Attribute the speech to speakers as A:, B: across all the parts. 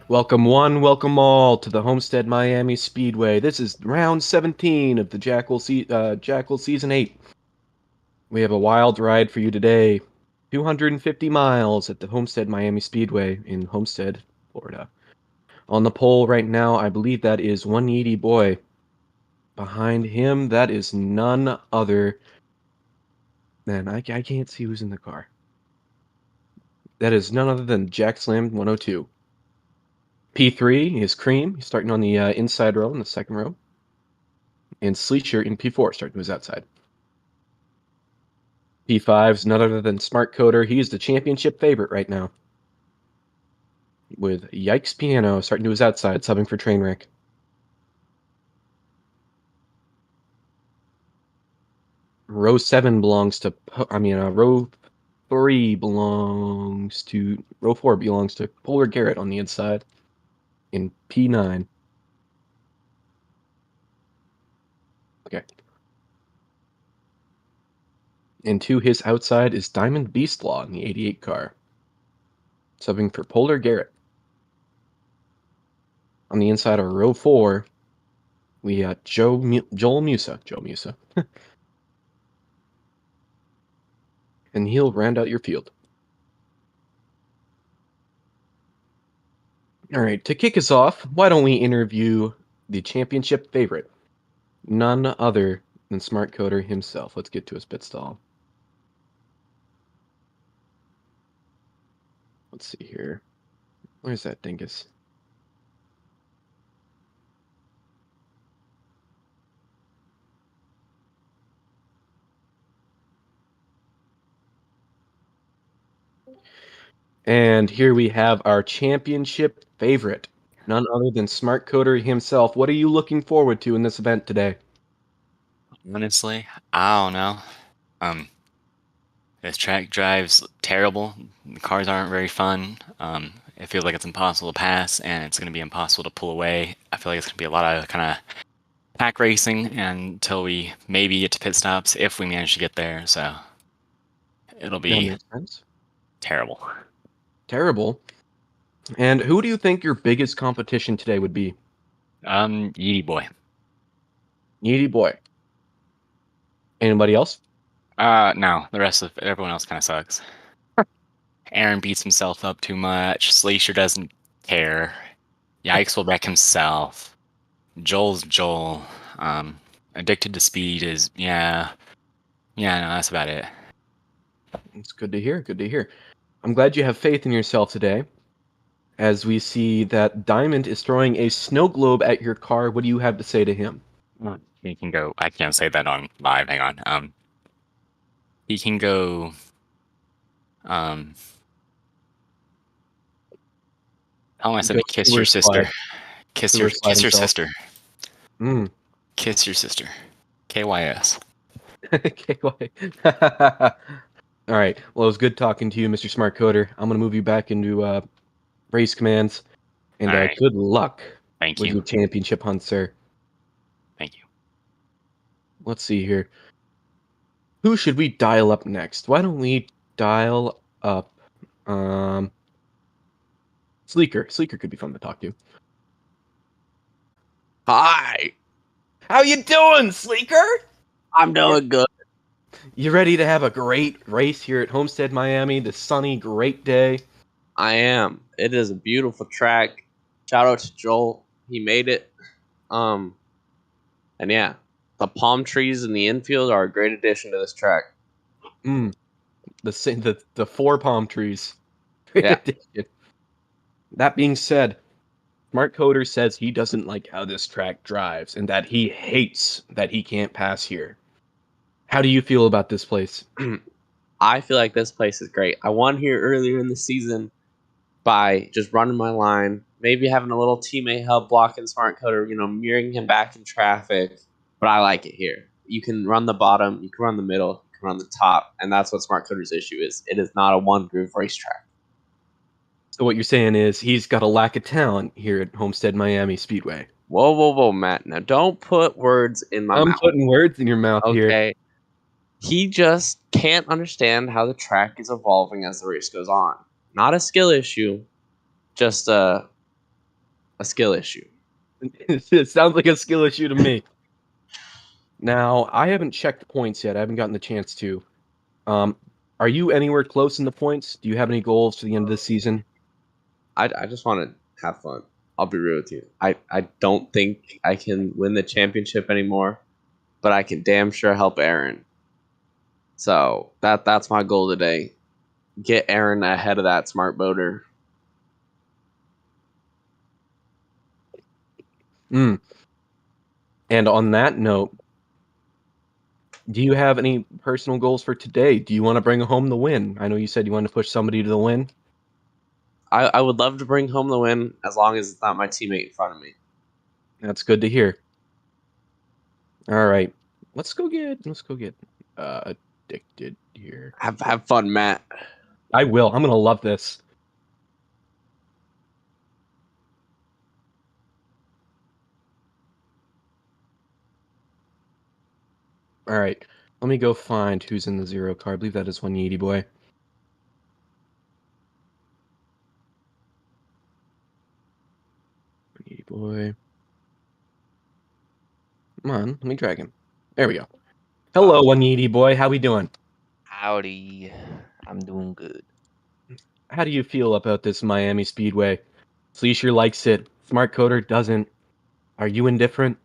A: Welcome one, welcome all to the Homestead Miami Speedway. This is round 17 of the Jackal Season 8. We have a wild ride for you today. 250 miles at the Homestead Miami Speedway in Homestead, Florida. On the pole right now, I believe that is 180 Boy. Behind him, that is none other than... I can't see who's in the car. That is none other than Jack Slam 102. P3 is Cream. He's starting on the inside row in the second row. And Sleesher in P4 starting to his outside. P5's none other than Smart Coder. He's the championship favorite right now. With Yikes Piano starting to his outside, subbing for Trainwreck. Row 7 belongs to... row 3 belongs to... Row 4 belongs to Polar Garrett on the inside. In P9. Okay. And to his outside is Diamond Beastlaw in the 88 car. Subbing for Polar Garrett. On the inside of row 4, we got Joel Musa. Joe Musa. And he'll round out your field. All right, to kick us off, why don't we interview the championship favorite? None other than Smart Coder himself. Let's get to his pit stall. Let's see here. Where's that dingus? And here we have our championship favorite, none other than Smart Coder himself. What are you looking forward to in this event today?
B: Honestly, I don't know. This track drives terrible. The cars aren't very fun. It feels like it's impossible to pass, and it's going to be impossible to pull away. I feel like it's going to be a lot of kind of pack racing until we maybe get to pit stops if we manage to get there. So it'll
A: That
B: be
A: makes sense.
B: terrible.
A: Terrible. And who do you think your biggest competition today would be?
B: Yeety boy.
A: Needy Boy. Anybody else?
B: No, the rest of everyone else kind of sucks. Aaron beats himself up too much. Slater doesn't care. Yikes will wreck himself. Joel's Joel. Addicted to Speed is yeah. No, that's about it.
A: It's good to hear. Good to hear. I'm glad you have faith in yourself today. As we see that Diamond is throwing a snow globe at your car, what do you have to say to him?
B: He can go. I can't say that on live. Hang on. He can go. Tell him I said
A: Go
B: to kiss
A: sewer
B: your sister.
A: slide.
B: Kiss
A: Sewer
B: your
A: slide
B: kiss your
A: himself.
B: sister.
A: Mm.
B: Kiss your sister. KYS.
A: KY. All right. Well, it was good talking to you, Mr. Smart Coder. I'm going to move you back into race commands. And
B: All right.
A: good luck
B: Thank
A: with
B: you.
A: your championship hunt, sir.
B: Thank you.
A: Let's see here. Who should we dial up next? Why don't we dial up Sleeker. Sleeker could be fun to talk to.
C: Hi,
A: How you doing, Sleeker?
C: I'm doing good.
A: You ready to have a great race here at Homestead, Miami? This sunny, great day.
C: I am. It is a beautiful track. Shout out to Joel. He made it. And yeah, the palm trees in the infield are a great addition to this track.
A: The four palm trees.
C: Yeah.
A: That being said, Smart Coder says he doesn't like how this track drives and that he hates that he can't pass here. How do you feel about this place?
C: I feel like this place is great. I won here earlier in the season by just running my line, maybe having a little teammate help blocking Smart Coder, mirroring him back in traffic. But I like it here. You can run the bottom, you can run the middle, you can run the top, and that's what Smart Coder's issue is. It is not a one groove racetrack.
A: So what you're saying is he's got a lack of talent here at Homestead Miami Speedway.
C: Whoa, Matt. Now don't put words in my
A: I'm
C: mouth.
A: putting words in your mouth here.
C: Okay. He just can't understand how the track is evolving as the race goes on. Not a skill issue, just a a skill issue.
A: It sounds like a skill issue to me. Now, I haven't checked the points yet. I haven't gotten the chance to. Are you anywhere close in the points? Do you have any goals for the end of the season?
C: I just want to have fun. I'll be real with you. I don't think I can win the championship anymore, but I can damn sure help Aaron. So that's my goal today. Get Aaron ahead of that smart boater.
A: And on that note, do you have any personal goals for today? Do you want to bring home the win? I know you said you wanted to push somebody to the win.
C: I would love to bring home the win as long as it's not my teammate in front of me.
A: That's good to hear. All right, let's go get addicted here.
C: Have fun, Matt.
A: I will. I'm gonna love this. All right, let me go find who's in the 0 car. I believe that is 180 boy. Boy. Come on, let me drag him. There we go. Hello, 180 boy. How we doing?
D: Howdy. I'm doing good.
A: How do you feel about this Miami Speedway? Fleischer likes it. Smart Coder doesn't. Are you indifferent?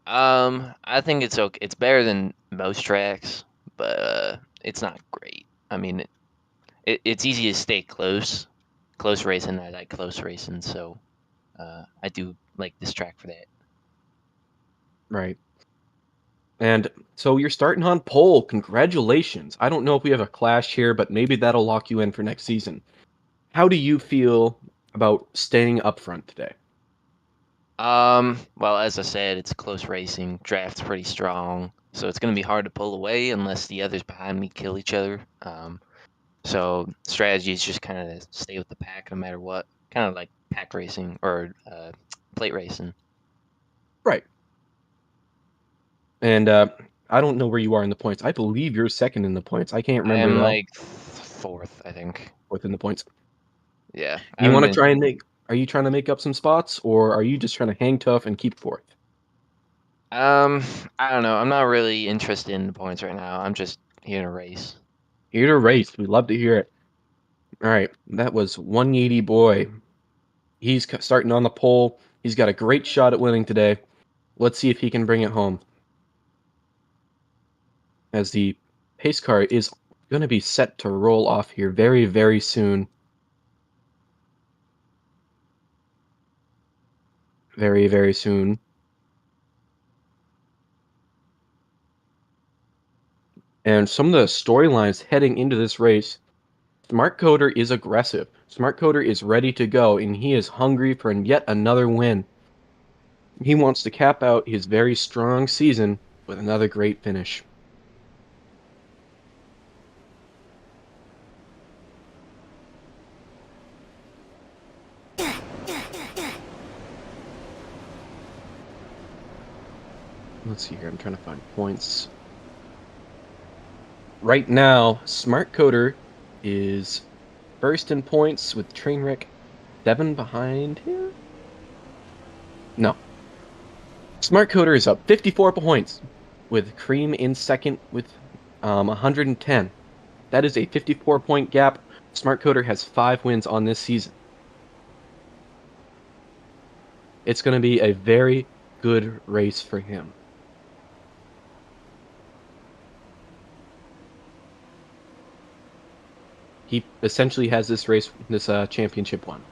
D: I think it's okay. It's better than most tracks, but it's not great. I mean, it's easy to stay close racing. I like close racing, so I do like this track for that.
A: Right. And so you're starting on pole. Congratulations. I don't know if we have a clash here, but maybe that'll lock you in for next season. How do you feel about staying up front today?
D: Well, as I said, it's close racing. Draft's pretty strong, so it's gonna be hard to pull away unless the others behind me kill each other. So strategy is just kind of stay with the pack no matter what. Kind of like pack racing or plate racing.
A: Right. And I don't know where you are in the points. I believe you're second in the points. I can't
D: I
A: remember
D: am
A: though.
D: like fourth, I think.
A: Within the points.
D: Yeah.
A: You want to try and make? Are you trying to make up some spots, or are you just trying to hang tough and keep fourth?
D: I don't know. I'm not really interested in the points right now. I'm just here to race.
A: Here to race. We love to hear it. All right, that was 180 boy. He's starting on the pole. He's got a great shot at winning today. Let's see if he can bring it home. As the pace car is going to be set to roll off here very, very soon. Very, very soon. And some of the storylines heading into this race, Smart Coder is aggressive. Smart Coder is ready to go, and he is hungry for yet another win. He wants to cap out his very strong season with another great finish. Let's see here. I'm trying to find points. Right now, Smart Coder is first in points with Trainwreck 7 behind him. No. Smart Coder is up 54 points with Cream in second with 110. That is a 54-point gap. Smart Coder has 5 wins on this season. It's going to be a very good race for him. He essentially has this race, this championship won.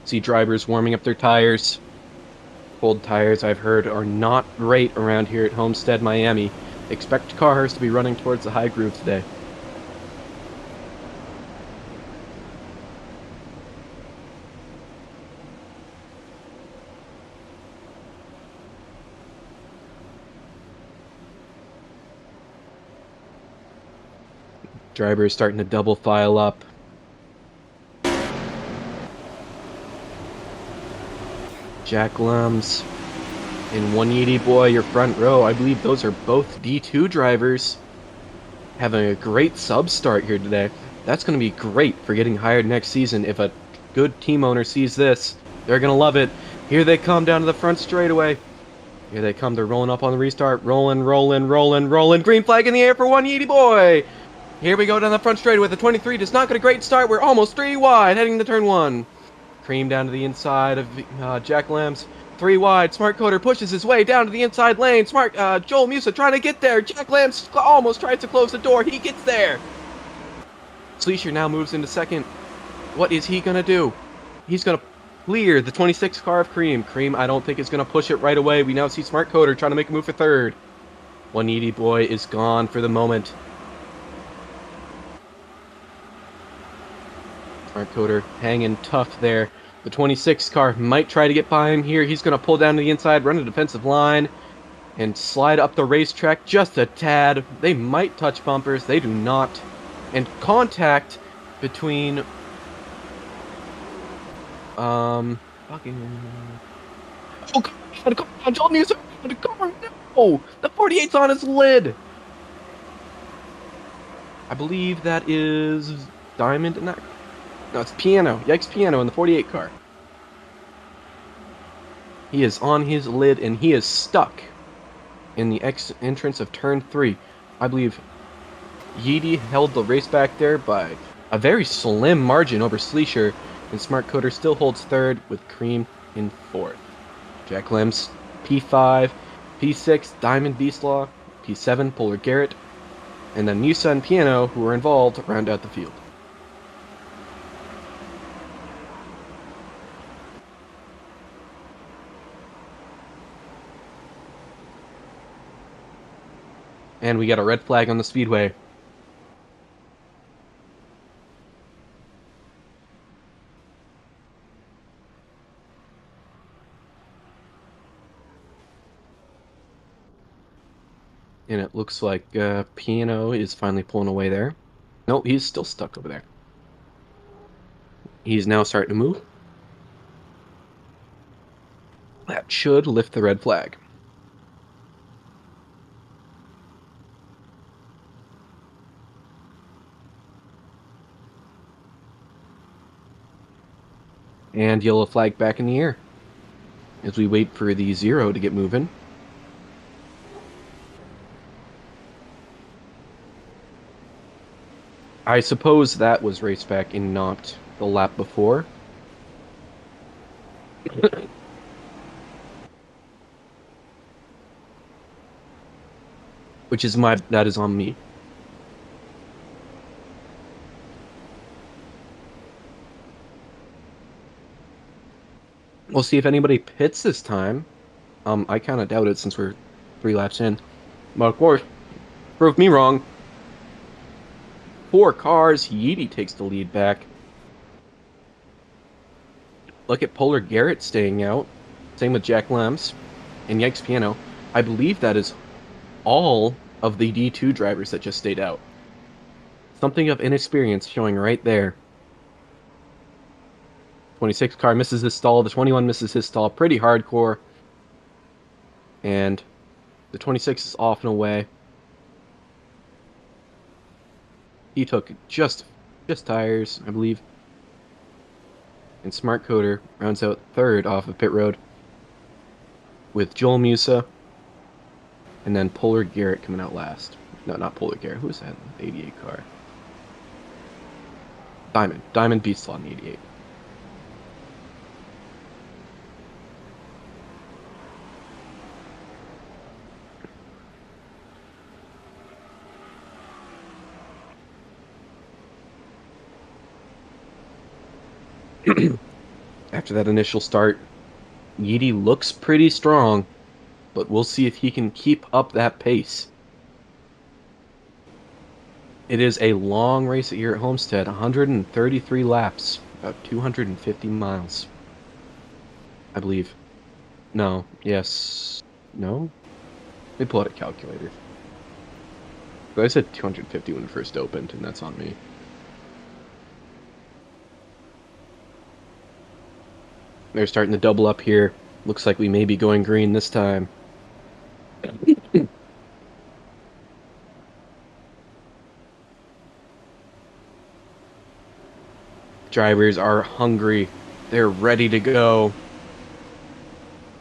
A: See drivers warming up their tires. Cold tires, I've heard, are not great around here at Homestead, Miami. Expect cars to be running towards the high groove today. Driver is starting to double file up. Jackal and 180 boy, your front row. I believe those are both D2 drivers. having a great sub start here today. That's going to be great for getting hired next season. If a good team owner sees this, they're going to love it. Here they come down to the front straightaway. Here they come. They're rolling up on the restart. Rolling. Green flag in the air for one Yeety boy. Here we go down the front straightaway. The 23 does not get a great start. We're almost 3 wide, heading to turn 1. Cream down to the inside of Jackal. 3 wide. Smart Coder pushes his way down to the inside lane. Joel Musa trying to get there. Jackal almost tries to close the door. He gets there. Sleesher now moves into second. What is he going to do? He's going to clear the 26 car of Cream. Cream, I don't think, is going to push it right away. We now see Smart Coder trying to make a move for third. One Yeety boy is gone for the moment. Smart Coder hanging tough there. The 26 car might try to get by him here. He's going to pull down to the inside, run a defensive line, and slide up the racetrack just a tad. They might touch bumpers. They do not. And contact between... fucking... Oh, come on, Joel Musa! No! The 48's on his lid! I believe that is Diamond in that... No, it's Piano. Yikes Piano in the 48 car. He is on his lid, and he is stuck in the entrance of turn 3. I believe Yeety held the race back there by a very slim margin over Sleesher, and Smart Coder still holds third with Cream in fourth. Jack Lem's P5, P6, Diamond Beastlaw, P7, Polar Garrett, and then Musa and Piano, who were involved, round out the field. And we got a red flag on the speedway. And it looks like Piano is finally pulling away there. No, he's still stuck over there. He's now starting to move. That should lift the red flag. And yellow flag back in the air as we wait for the 0 to get moving. I suppose that was race back and not the lap before. That is on me. We'll see if anybody pits this time. I kind of doubt it since we're 3 laps in. But of course, prove me wrong. 4 cars, Yeety takes the lead back. Look at Polar Garrett staying out. Same with Jack Lems and Yikes Piano. I believe that is all of the D2 drivers that just stayed out. Something of inexperience showing right there. 26 car misses his stall. The 21 misses his stall. Pretty hardcore. And the 26 is off and away. He took just tires, I believe. And Smart Coder rounds out third off of pit road with Joel Musa. And then Polar Garrett coming out last. No, not Polar Garrett. Who was that? The 88 car. Diamond Beastlaw in the 88. After that initial start, Yeety looks pretty strong, but we'll see if he can keep up that pace. It is a long race here at Homestead, 133 laps, about 250 miles, I believe. No, yes, no? Let me pull out a calculator. But I said 250 when it first opened, and that's on me. They're starting to double up here. Looks like we may be going green this time. Drivers are hungry. They're ready to go.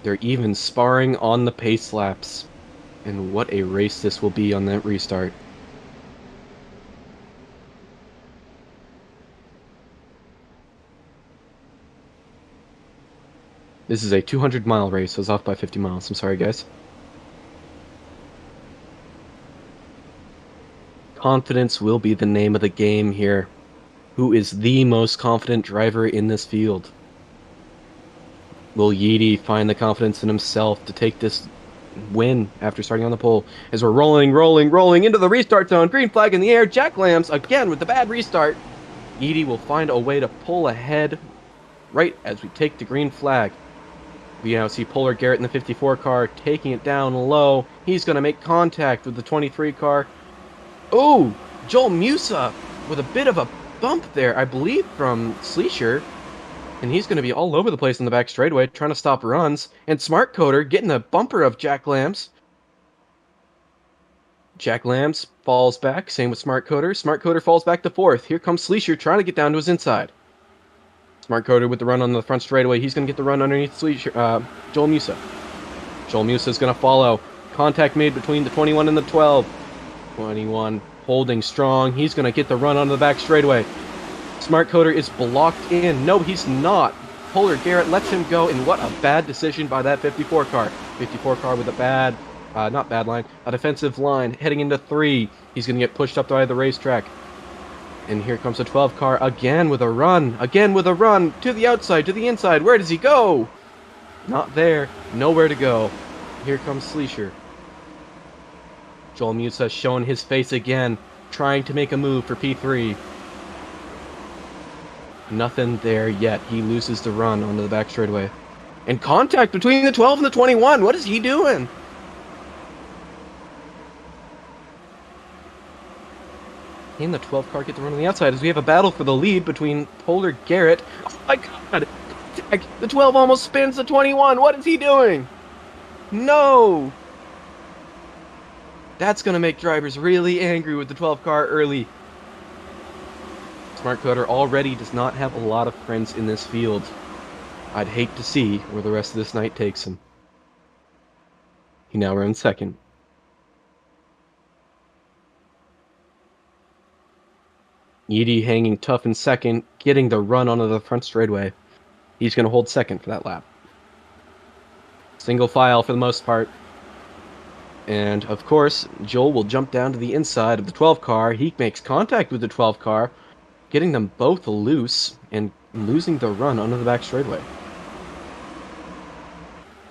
A: They're even sparring on the pace laps. And what a race this will be on that restart. This is a 200-mile race. I was off by 50 miles. I'm sorry, guys. Confidence will be the name of the game here. Who is the most confident driver in this field? Will Yeedy find the confidence in himself to take this win after starting on the pole? As we're rolling into the restart zone. Green flag in the air. Jack Lambs again with the bad restart. Yeedy will find a way to pull ahead right as we take the green flag. We now see Polar Garrett in the 54 car taking it down low. He's going to make contact with the 23 car. Oh, Joel Musa with a bit of a bump there, I believe, from Sleesher. And he's going to be all over the place in the back straightaway, trying to stop runs. And Smart Coder getting a bumper of Jack Lambs. Jack Lambs falls back, same with Smart Coder. Smart Coder falls back to fourth. Here comes Sleesher trying to get down to his inside. Smart Coder with the run on the front straightaway. He's going to get the run underneath Joel Musa. Joel Musa is going to follow. Contact made between the 21 and the 12. 21 holding strong. He's going to get the run onto the back straightaway. Smart Coder is blocked in. No, he's not. Polar Garrett lets him go, and what a bad decision by that 54 car. 54 car with a bad, not bad line, a defensive line heading into 3. He's going to get pushed up by the racetrack. And here comes a 12 car again with a run. Again with a run to the outside, to the inside. Where does he go? Not there. Nowhere to go. Here comes Sleesher. Joel Musa showing his face again, trying to make a move for P3. Nothing there yet. He loses the run onto the back straightaway. And contact between the 12 and the 21. What is he doing? Can the 12 car get the run on the outside as we have a battle for the lead between Polar Garrett? Oh my god! The 12 almost spins the 21. What is he doing? No! That's going to make drivers really angry with the 12 car early. Smart Coder already does not have a lot of friends in this field. I'd hate to see where the rest of this night takes him. He now runs second. Yeedy hanging tough in second, getting the run onto the front straightaway. He's going to hold second for that lap. Single file for the most part. And, of course, Joel will jump down to the inside of the 12 car. He makes contact with the 12 car, getting them both loose and losing the run onto the back straightaway.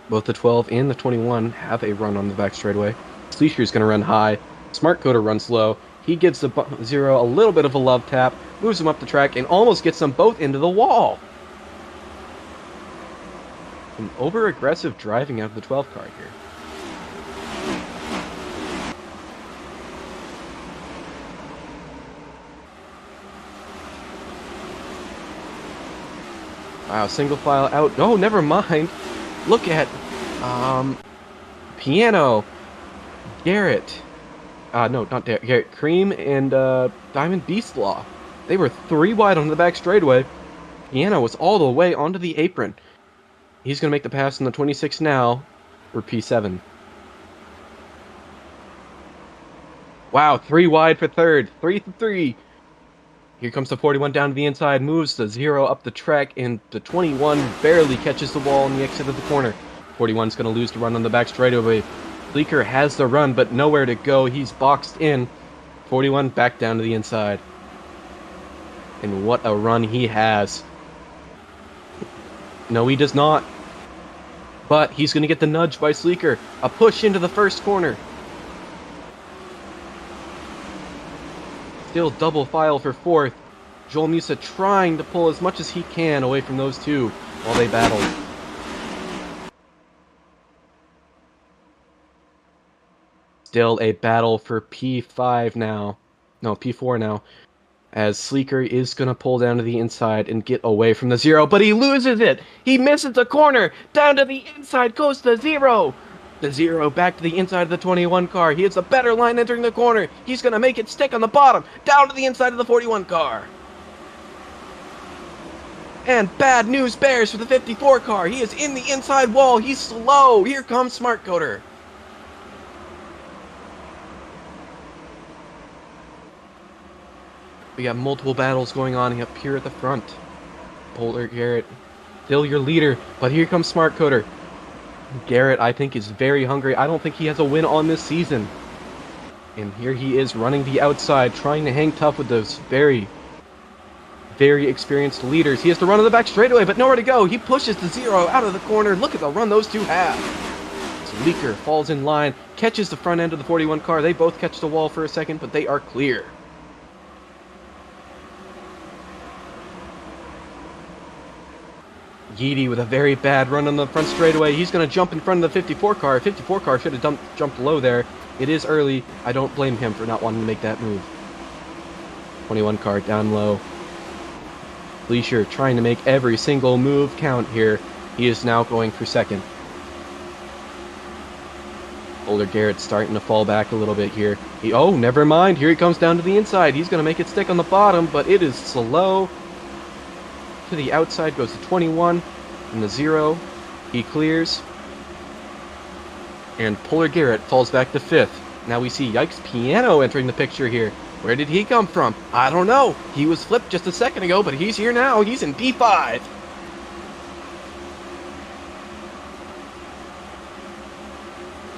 A: Both the 12 and the 21 have a run on the back straightaway. Sleesher's going to run high. Smart Coder runs low. He gives the 0 a little bit of a love tap, moves him up the track, and almost gets them both into the wall. Some over-aggressive driving out of the 12 car here. Wow, single file out. Oh, never mind. Look at Piano, Garrett. No, not Garrett. Cream and Diamond Beast Law. They were 3 wide on the back straightaway. Piano was all the way onto the apron. He's going to make the pass in the 26 now for P7. Wow, 3 wide for third. 3 for 3. Here comes the 41 down to the inside, moves the 0 up the track, and the 21 barely catches the wall on the exit of the corner. 41's going to lose the run on the back straightaway. Bleeker has the run, but nowhere to go. He's boxed in. 41 back down to the inside. And what a run he has. No, he does not. But he's going to get the nudge by Sleeker. A push into the first corner. Still double file for fourth. Joel Musa trying to pull as much as he can away from those two while they battle. Still a battle for P5 now. No, P4 now. As Sleeker is going to pull down to the inside and get away from the 0, but he loses it! He misses the corner! Down to the inside goes the 0! The 0 back to the inside of the 21 car. He has a better line entering the corner. He's going to make it stick on the bottom. Down to the inside of the 41 car. And bad news bears for the 54 car. He is in the inside wall. He's slow. Here comes Smart Coder. We got multiple battles going on up here at the front. Polar Garrett, still your leader, but here comes Smart Coder. Garrett, I think, is very hungry. I don't think he has a win on this season. And here he is running the outside, trying to hang tough with those very experienced leaders. He has to run to the back straightaway, but nowhere to go. He pushes the zero out of the corner. Look at the run those two have. Leaker falls in line, catches the front end of the 41 car. They both catch the wall for a second, but they are clear. Yeedy with a very bad run on the front straightaway. He's going to jump in front of the 54 car. 54 car should have jumped low there. It is early. I don't blame him for not wanting to make that move. 21 car down low. Leisure trying to make every single move count here. He is now going for second. Older Garrett's starting to fall back a little bit here. Oh, never mind. Here he comes down to the inside. He's going to make it stick on the bottom, but it is slow. To the outside goes the 21 and the 0. He clears. And Polar Garrett falls back to 5th. Now we see Yikes Piano entering the picture here. Where did he come from? I don't know. He was flipped just a second ago, but he's here now. He's in P5.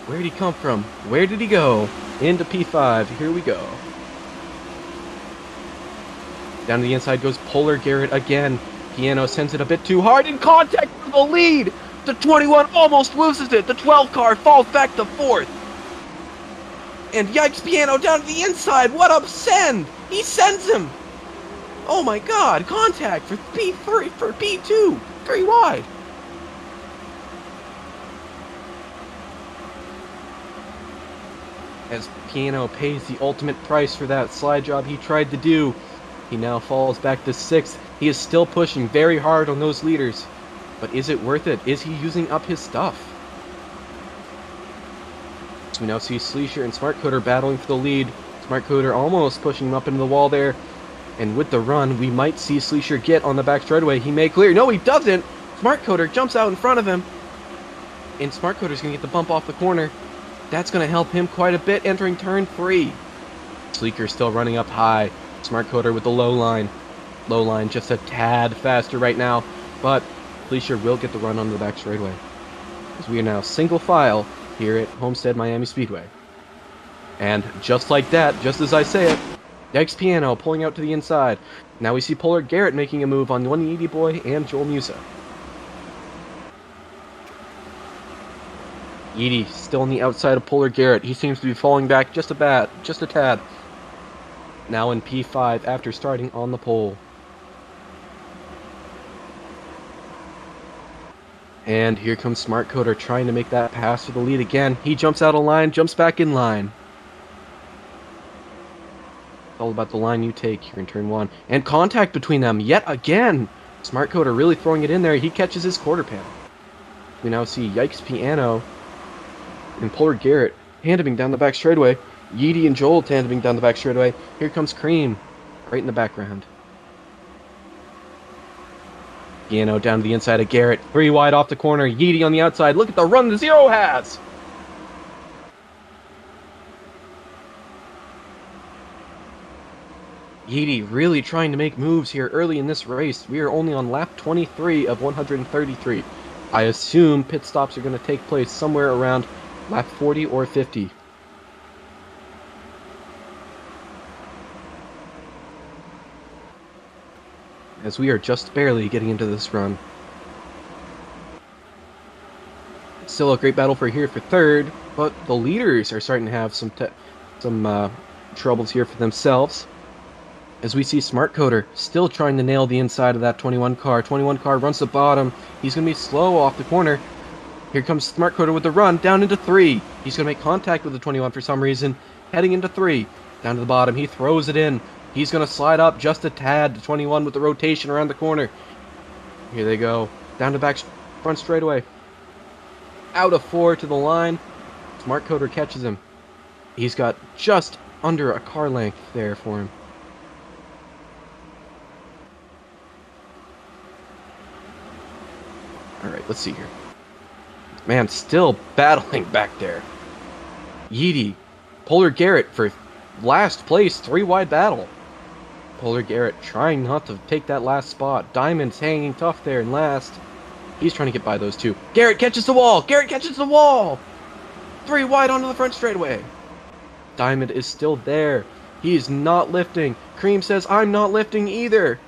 A: Where did he come from? Where did he go? Into P5. Here we go. Down to the inside goes Polar Garrett again. Piano sends it a bit too hard in contact for the lead. The 21 almost loses it. The 12 car falls back to 4th. And Yikes Piano down to the inside. What up send? He sends him. Oh my god. Contact for P3 for P2. 3 wide. As Piano pays the ultimate price for that slide job he tried to do, he now falls back to 6th. He is still pushing very hard on those leaders. But is it worth it? Is he using up his stuff? So we now see Sleesher and Smart Coder battling for the lead. Smart Coder almost pushing him up into the wall there. And with the run, we might see Sleesher get on the back straightaway. He may clear. No, he doesn't! Smart Coder jumps out in front of him. And Smart Coder's going to get the bump off the corner. That's going to help him quite a bit entering turn 3. Sleeker still running up high. Smart Coder with the low line. Low line just a tad faster right now. But Sleesher will get the run on the back straightaway. As we are now single file here at Homestead Miami Speedway. And just like that, just as I say it, Yikes Piano pulling out to the inside. Now we see Polar Garrett making a move on 180 Boy and Joel Musa. Yeedy still on the outside of Polar Garrett. He seems to be falling back just a tad. Now in P5 after starting on the pole. And here comes Smart Coder trying to make that pass for the lead again. He jumps out of line, jumps back in line. It's all about the line you take here in turn 1. And contact between them yet again. Smart Coder really throwing it in there. He catches his quarter panel. We now see Yikes Piano and Polar Garrett tandeming down the back straightaway. Yeedy and Joel tandeming down the back straightaway. Here comes Cream right in the background. Piano down to the inside of Garrett. 3 wide off the corner. Yeedy on the outside. Look at the run the 0 has. Yeedy really trying to make moves here early in this race. We are only on lap 23 of 133. I assume pit stops are going to take place somewhere around lap 40 or 50. As we are just barely getting into this run. Still a great battle for here for 3rd, but the leaders are starting to have some troubles here for themselves. As we see Smart Coder still trying to nail the inside of that 21 car. 21 car runs the bottom. He's going to be slow off the corner. Here comes Smart Coder with the run down into 3. He's going to make contact with the 21 for some reason. Heading into 3. Down to the bottom. He throws it in. He's going to slide up just a tad to 21 with the rotation around the corner. Here they go. Down to back front straightaway. Out of 4 to the line. Smart Coder catches him. He's got just under a car length there for him. All right, let's see here. Man, still battling back there. Yeety, Polar Garrett for last place, 3-wide battle. Polar Garrett trying not to take that last spot. Diamond's hanging tough there in last. He's trying to get by those two. Garrett catches the wall! Garrett catches the wall! 3 wide onto the front straightaway. Diamond is still there. He is not lifting. Cream says, I'm not lifting either.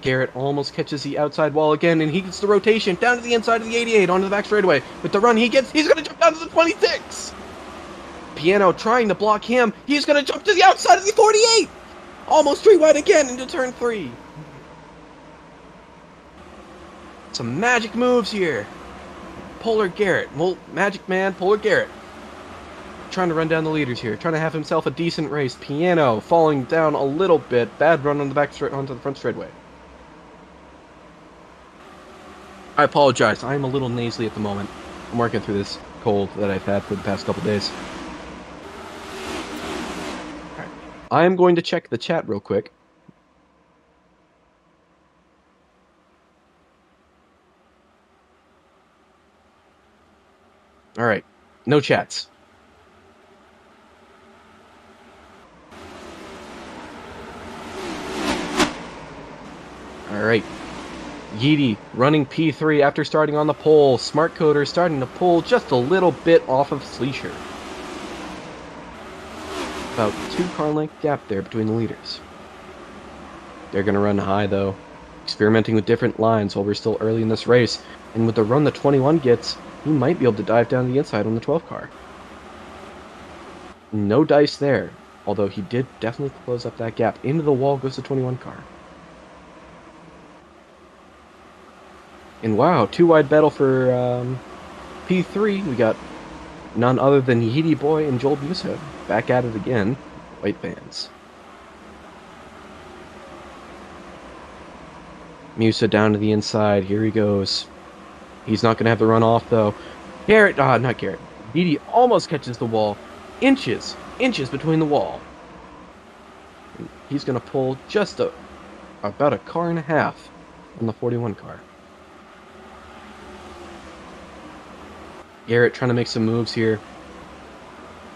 A: Garrett almost catches the outside wall again, and he gets the rotation down to the inside of the 88 onto the back straightaway. With the run he's going to jump down to the 26. Piano trying to block him. He's going to jump to the outside of the 48. Almost 3 wide again into turn 3. Some magic moves here. Polar Garrett. Well, Magic Man, Polar Garrett. Trying to run down the leaders here. Trying to have himself a decent race. Piano falling down a little bit. Bad run on the onto the front straightaway. I apologize. I am a little nasally at the moment. I'm working through this cold that I've had for the past couple days. Right. I am going to check the chat real quick. All right. No chats. All right. Yeety running P3 after starting on the pole. Smart Coder starting to pull just a little bit off of Sleesher. About 2-car length gap there between the leaders. They're going to run high though, experimenting with different lines while we're still early in this race. And with the run the 21 gets, he might be able to dive down the inside on the 12 car. No dice there, although he did definitely close up that gap. Into the wall goes the 21 car. And wow, 2-wide battle for P3. We got none other than Yeety Boy and Joel Musa back at it again. White fans. Musa down to the inside. Here he goes. He's not going to have the run off, though. Garrett, not Garrett. Yeety almost catches the wall. Inches between the wall. And he's going to pull just about a car and a half on the 41 car. Garrett trying to make some moves here.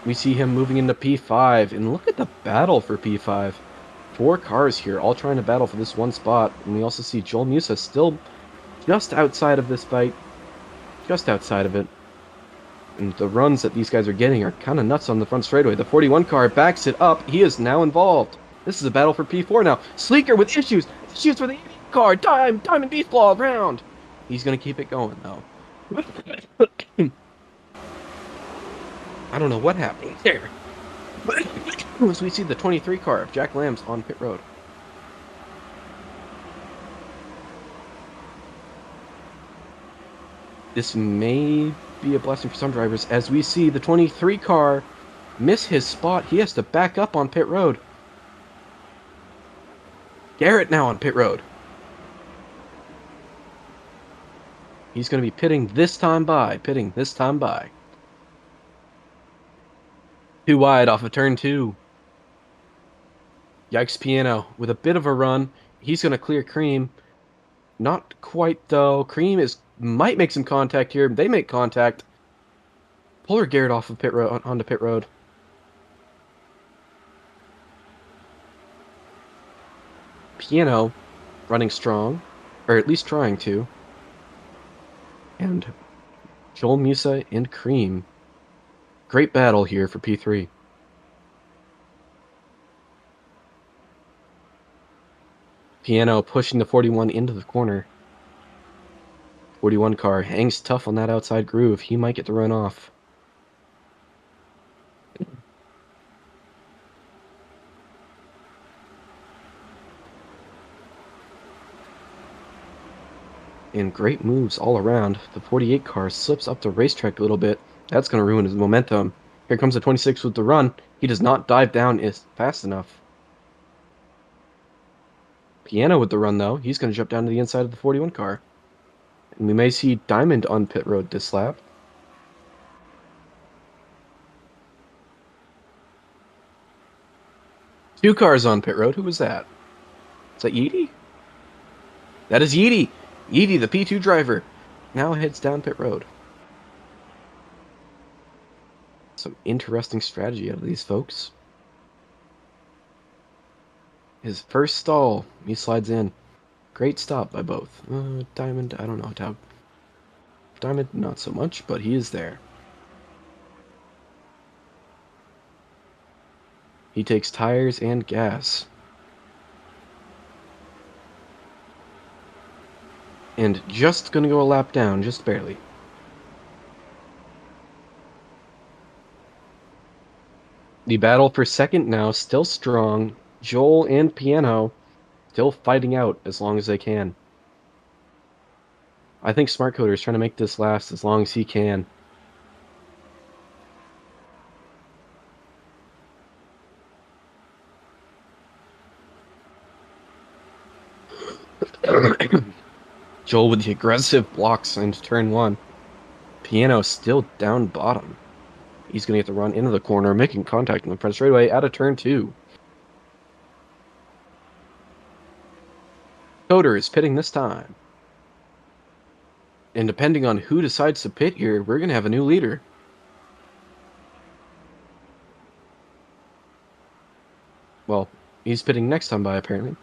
A: We see him moving into P5, and look at the battle for P5. 4 cars here, all trying to battle for this one spot, and we also see Joel Musa still just outside of this fight. Just outside of it. And the runs that these guys are getting are kind of nuts on the front straightaway. The 41 car backs it up. He is now involved. This is a battle for P4 now. Sleeker with issues. Issues for the 80 car. Diamond Beast Ball around. He's going to keep it going, though. I don't know what happened there. As we see the 23 car of Jack Lamb's on pit road. This may be a blessing for some drivers, as we see the 23 car miss his spot. He has to back up on pit road. Garrett now on pit road. He's going to be pitting this time by. 2 wide off of turn 2. Yikes Piano with a bit of a run. He's going to clear Cream. Not quite though. Cream might make some contact here. They make contact. Polar Garrett off of pit road onto pit road. Piano running strong, or at least trying to. And Joel Musa and Cream. Great battle here for P3. Piano pushing the 41 into the corner. 41 car hangs tough on that outside groove. He might get the run off. And great moves all around. The 48 car slips up the racetrack a little bit. That's going to ruin his momentum. Here comes the 26 with the run. He does not dive down fast enough. Piano with the run, though. He's going to jump down to the inside of the 41 car. And we may see Diamond on pit road this lap. Two cars on pit road. Who was that? Is that Yeety? That is Yeety. Yeety, the P2 driver. now heads down pit road. Some interesting strategy out of these folks. His first stall, he slides in. Great stop by both. Diamond, I don't know. Diamond, not so much, but he is there. He takes tires and gas. And just gonna go a lap down, just barely. The battle for second now, still strong. Joel and Piano still fighting out as long as they can. I think Smart Coder is trying to make this last as long as he can. Joel with the aggressive blocks into turn 1. Piano still down bottom. He's going to get to run into the corner, making contact in the front straightaway out of turn 2. Coder is pitting this time. And depending on who decides to pit here, we're going to have a new leader. Well, he's pitting next time by, apparently.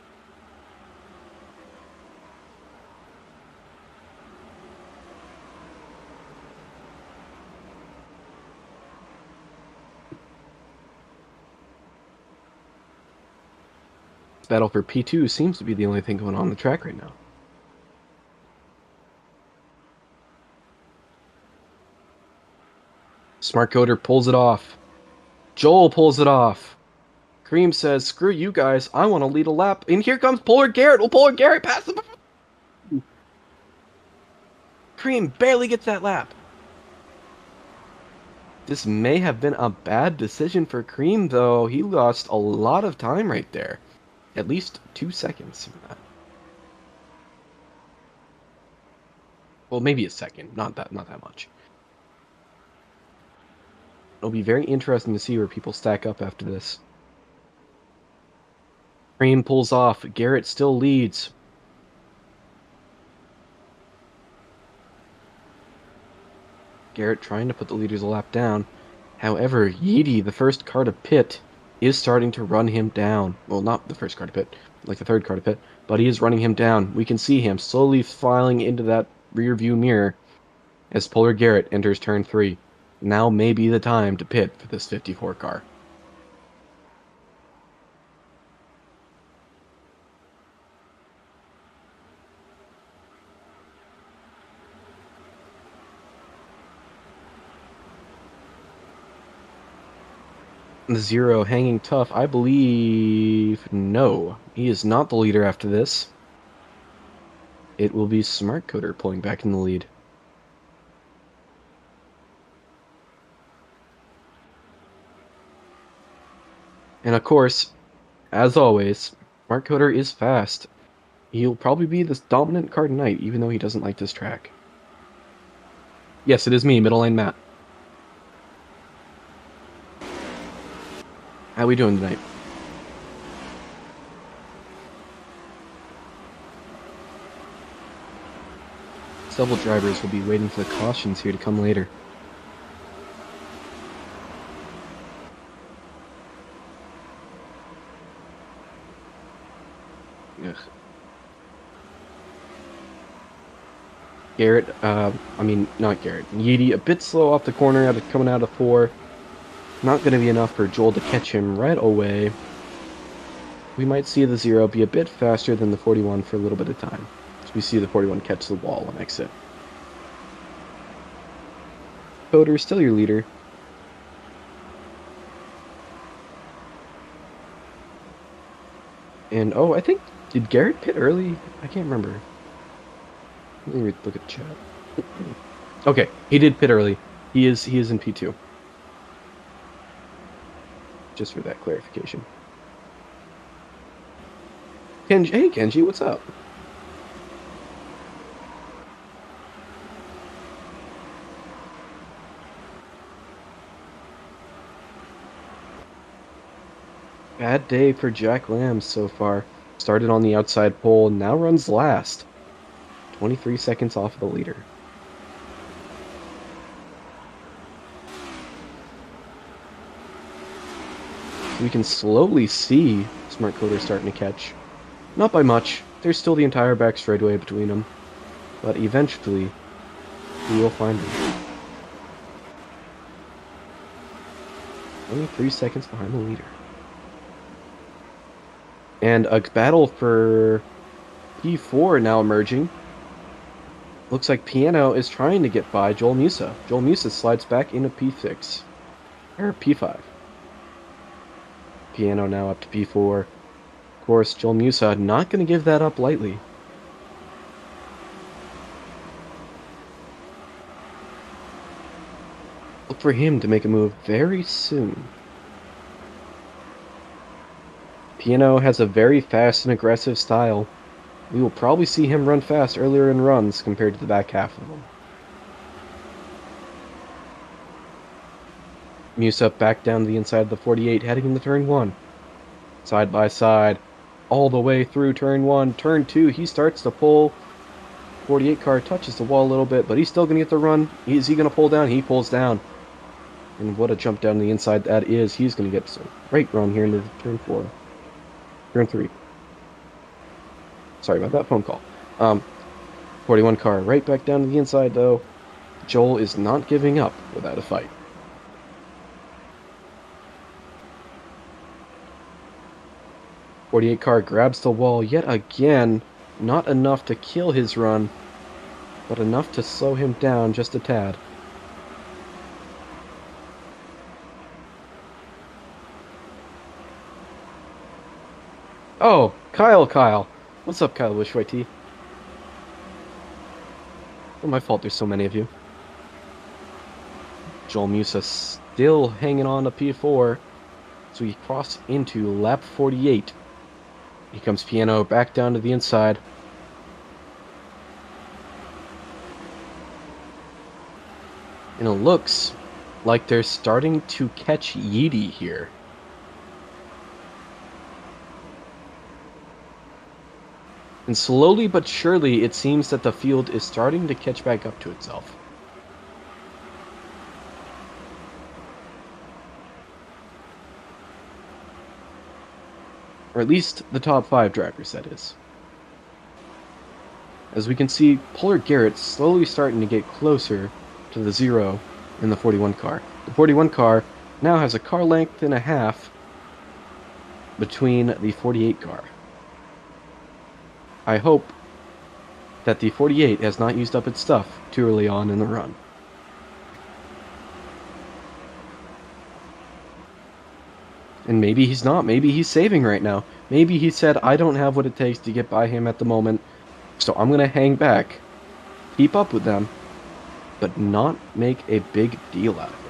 A: This battle for P2 seems to be the only thing going on the track right now. Smart Coder pulls it off. Joel pulls it off. Cream says, screw you guys, I want to lead a lap. And here comes Polar Garrett. Will Polar Garrett pass the... Cream barely gets that lap. This may have been a bad decision for Cream, though. He lost a lot of time right there. At least 2 seconds. Well, maybe a second. Not that much. It'll be very interesting to see where people stack up after this. Cream pulls off. Garrett still leads. Garrett trying to put the leaders a lap down. However, Yeedy, the first car to pit, is starting to run him down. Well, not the first car to pit, like the third car to pit, but he is running him down. We can see him slowly filing into that rear view mirror as Polar Garrett enters turn 3. Now may be the time to pit for this 54 car. The Zero hanging tough, I believe... No, he is not the leader after this. It will be Smart Coder pulling back in the lead. And of course, as always, Smart Coder is fast. He'll probably be the dominant car tonight, even though he doesn't like this track. Yes, it is me, Middle Lane Matt. How we doing tonight? Several drivers will be waiting for the cautions here to come later. Ugh. Garrett, not Garrett. Yeedy a bit slow off the corner coming out of 4. Not going to be enough for Joel to catch him right away. We might see the Zero be a bit faster than the 41 for a little bit of time. As we see the 41 catch the wall and exit. Coder, still your leader. And, oh, I think, did Garrett pit early? I can't remember. Let me look at the chat. Okay, he did pit early. He is in P2. Just for that clarification. Kenji, hey Kenji, what's up? Bad day for Jack Lamb so far. Started on the outside pole, now runs last. 23 seconds off of the leader. We can slowly see Smart Coder starting to catch. Not by much. There's still the entire back straightaway between them. But eventually, we will find him. Only 3 seconds behind the leader. And a battle for P4 now emerging. Looks like Piano is trying to get by Joel Musa. Joel Musa slides back into P6. Or P5. Piano now up to P4. Of course, Joel Musa not going to give that up lightly. Look for him to make a move very soon. Piano has a very fast and aggressive style. We will probably see him run fast earlier in runs compared to the back half of them. Musa back down the inside of the 48, heading into turn 1. Side by side, all the way through turn 1. Turn 2, he starts to pull. 48 car touches the wall a little bit, but he's still going to get the run. Is he going to pull down? He pulls down. And what a jump down the inside that is. He's going to get some great run here into turn 4. Turn 3. Sorry about that phone call. 41 car right back down to the inside, though. Joel is not giving up without a fight. .48 car grabs the wall yet again. Not enough to kill his run, but enough to slow him down just a tad. Oh, Kyle. What's up, Kyle Wishwaity? Not my fault there's so many of you. Joel Musa still hanging on to P4. So we cross into lap 48. Here comes Piano back down to the inside. And it looks like they're starting to catch Yeety here. And slowly but surely, it seems that the field is starting to catch back up to itself. Or at least the top 5 drivers, that is. As we can see, Polar Garrett slowly starting to get closer to the 0 in the 41 car. The 41 car now has a car length and a half between the 48 car. I hope that the 48 has not used up its stuff too early on in the run. And maybe he's not. Maybe he's saving right now. Maybe he said, I don't have what it takes to get by him at the moment, so I'm going to hang back, keep up with them, but not make a big deal out of it.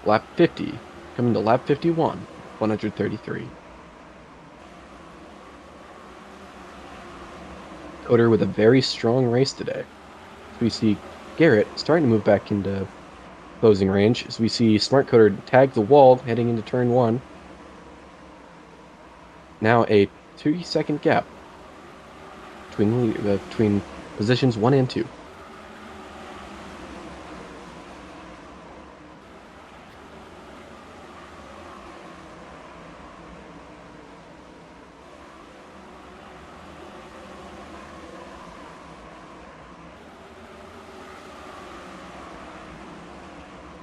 A: Lap 50, coming to lap 51, 133. Coder with a very strong race today. We see Garrett starting to move back into closing range, as we see Smart Coder tag the wall heading into turn 1. Now a 2-second gap between positions 1 and 2.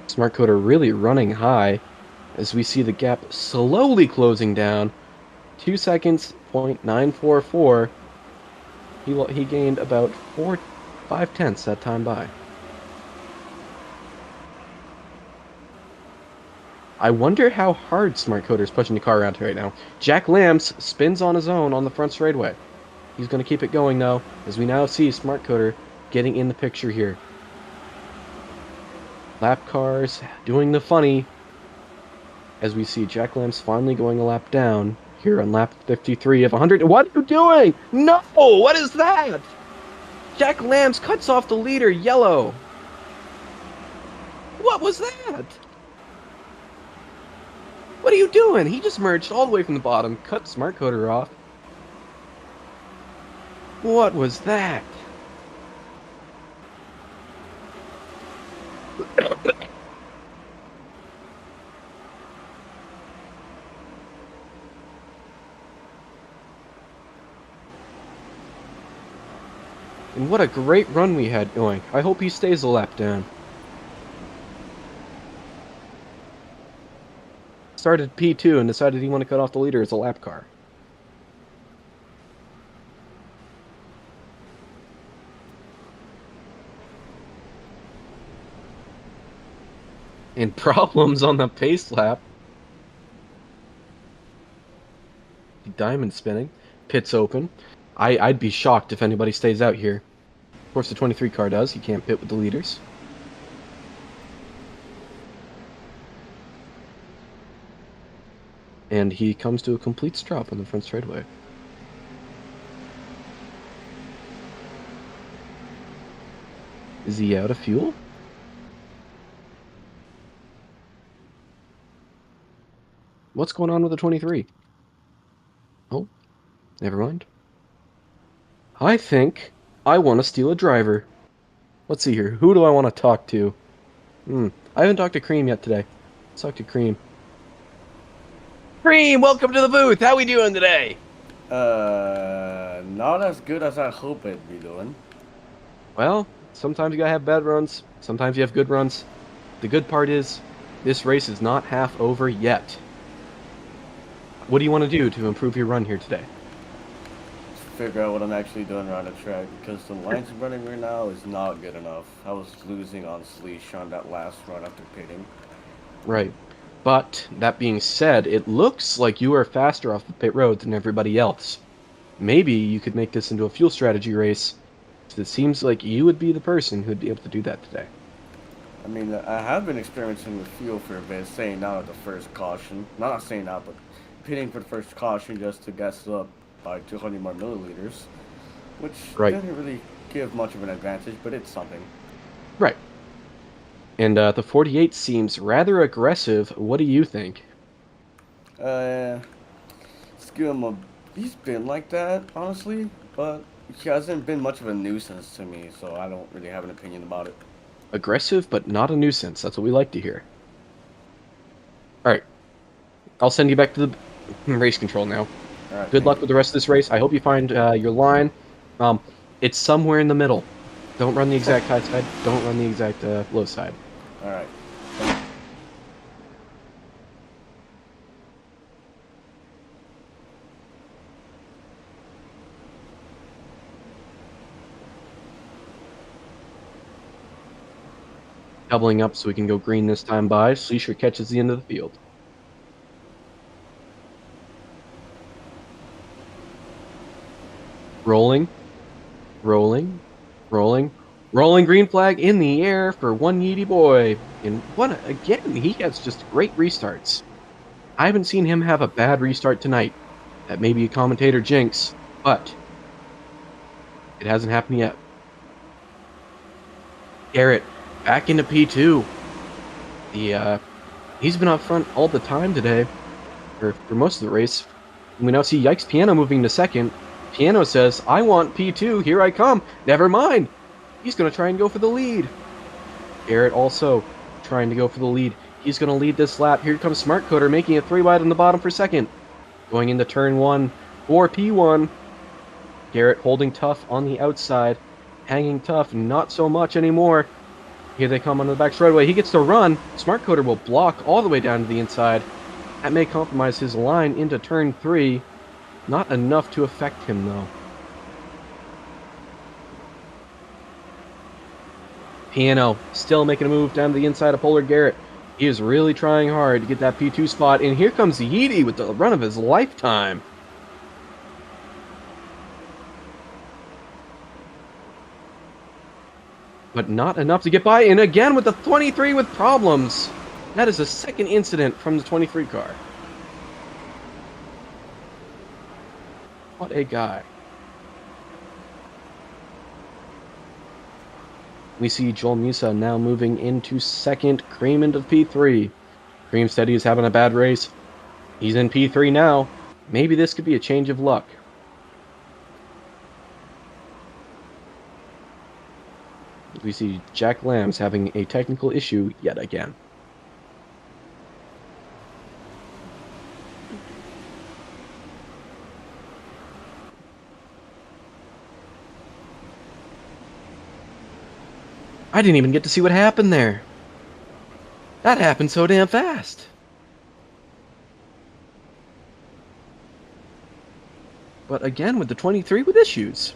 A: Smart Coder really running high as we see the gap slowly closing down. 2 seconds, 0.944. He gained about 5/10 that time by. I wonder how hard Smart Coder is pushing the car around right now. Jack Lambs spins on his own on the front straightaway. He's going to keep it going though, as we now see Smart Coder getting in the picture here. Lap cars doing the funny as we see Jack Lambs finally going a lap down here on lap 53 of 100. What are you doing? No! What is that? Jack Lambs cuts off the leader, yellow. What was that? What are you doing? He just merged all the way from the bottom, cut Smart Coder off. What was that? And what a great run we had going. I hope he stays a lap down. Started P2 and decided he wanted to cut off the leader as a lap car. And problems on the pace lap. Diamond spinning. Pits open. I'd be shocked if anybody stays out here. Of course, the 23 car does. He can't pit with the leaders. And he comes to a complete stop on the front straightaway. Is he out of fuel? What's going on with the 23? Oh, never mind. I think I want to steal a driver. Let's see here. Who do I want to talk to? I haven't talked to Cream yet today. Let's talk to Cream. Cream, welcome to the booth. How we doing today?
E: Not as good as I hope it'd be doing.
A: Well, sometimes you gotta have bad runs. Sometimes you have good runs. The good part is, this race is not half over yet. What do you want to do to improve your run here today?
E: Figure out what I'm actually doing around the track, because the lines I'm running right now is not good enough. I was losing on Sleesh on that last run after pitting.
A: Right. But, that being said, it looks like you are faster off the pit road than everybody else. Maybe you could make this into a fuel strategy race. It seems like you would be the person who'd be able to do that today.
E: I mean, I have been experimenting with fuel for a bit, saying out at the first caution. Not saying out, but pitting for the first caution just to gas up by 200 more milliliters. Which didn't really give much of an advantage, but it's something.
A: Right. And the 48 seems rather aggressive. What do you think?
E: He's been like that, honestly, but he hasn't been much of a nuisance to me, so I don't really have an opinion about it.
A: Aggressive, but not a nuisance. That's what we like to hear. Alright. I'll send you back to the race control now.
E: Alright,
A: Good luck with the rest of this race. I hope you find your line. It's somewhere in the middle. Don't run the exact high side. Don't run the exact low side.
E: Alright.
A: Doubling up so we can go green this time by. Sleesher catches the end of the field. Rolling. Rolling. Rolling. Rolling green flag in the air for one Yeety boy. And again, he has just great restarts. I haven't seen him have a bad restart tonight. That may be a commentator jinx, but it hasn't happened yet. Garrett back into P2. He's been up front all the time today, or for most of the race. And we now see Yikes Piano moving to second. Piano says, I want P2, here I come. Never mind. He's going to try and go for the lead. Garrett also trying to go for the lead. He's going to lead this lap. Here comes Smart Coder making it 3 wide on the bottom for second. Going into turn 1 for P1. Garrett holding tough on the outside. Hanging tough, not so much anymore. Here they come on the back straightaway. He gets to run. Smart Coder will block all the way down to the inside. That may compromise his line into turn 3. Not enough to affect him, though. Piano still making a move down to the inside of Polar Garrett. He is really trying hard to get that P2 spot. And here comes Yeety with the run of his lifetime. But not enough to get by. And again with the 23 with problems. That is a second incident from the 23 car. What a guy. We see Joel Musa now moving into second. Cream into P3. Cream said he was having a bad race. He's in P3 now. Maybe this could be a change of luck. We see Jack Lambs having a technical issue yet again. I didn't even get to see what happened there. That happened so damn fast. But again, with the 23 with issues.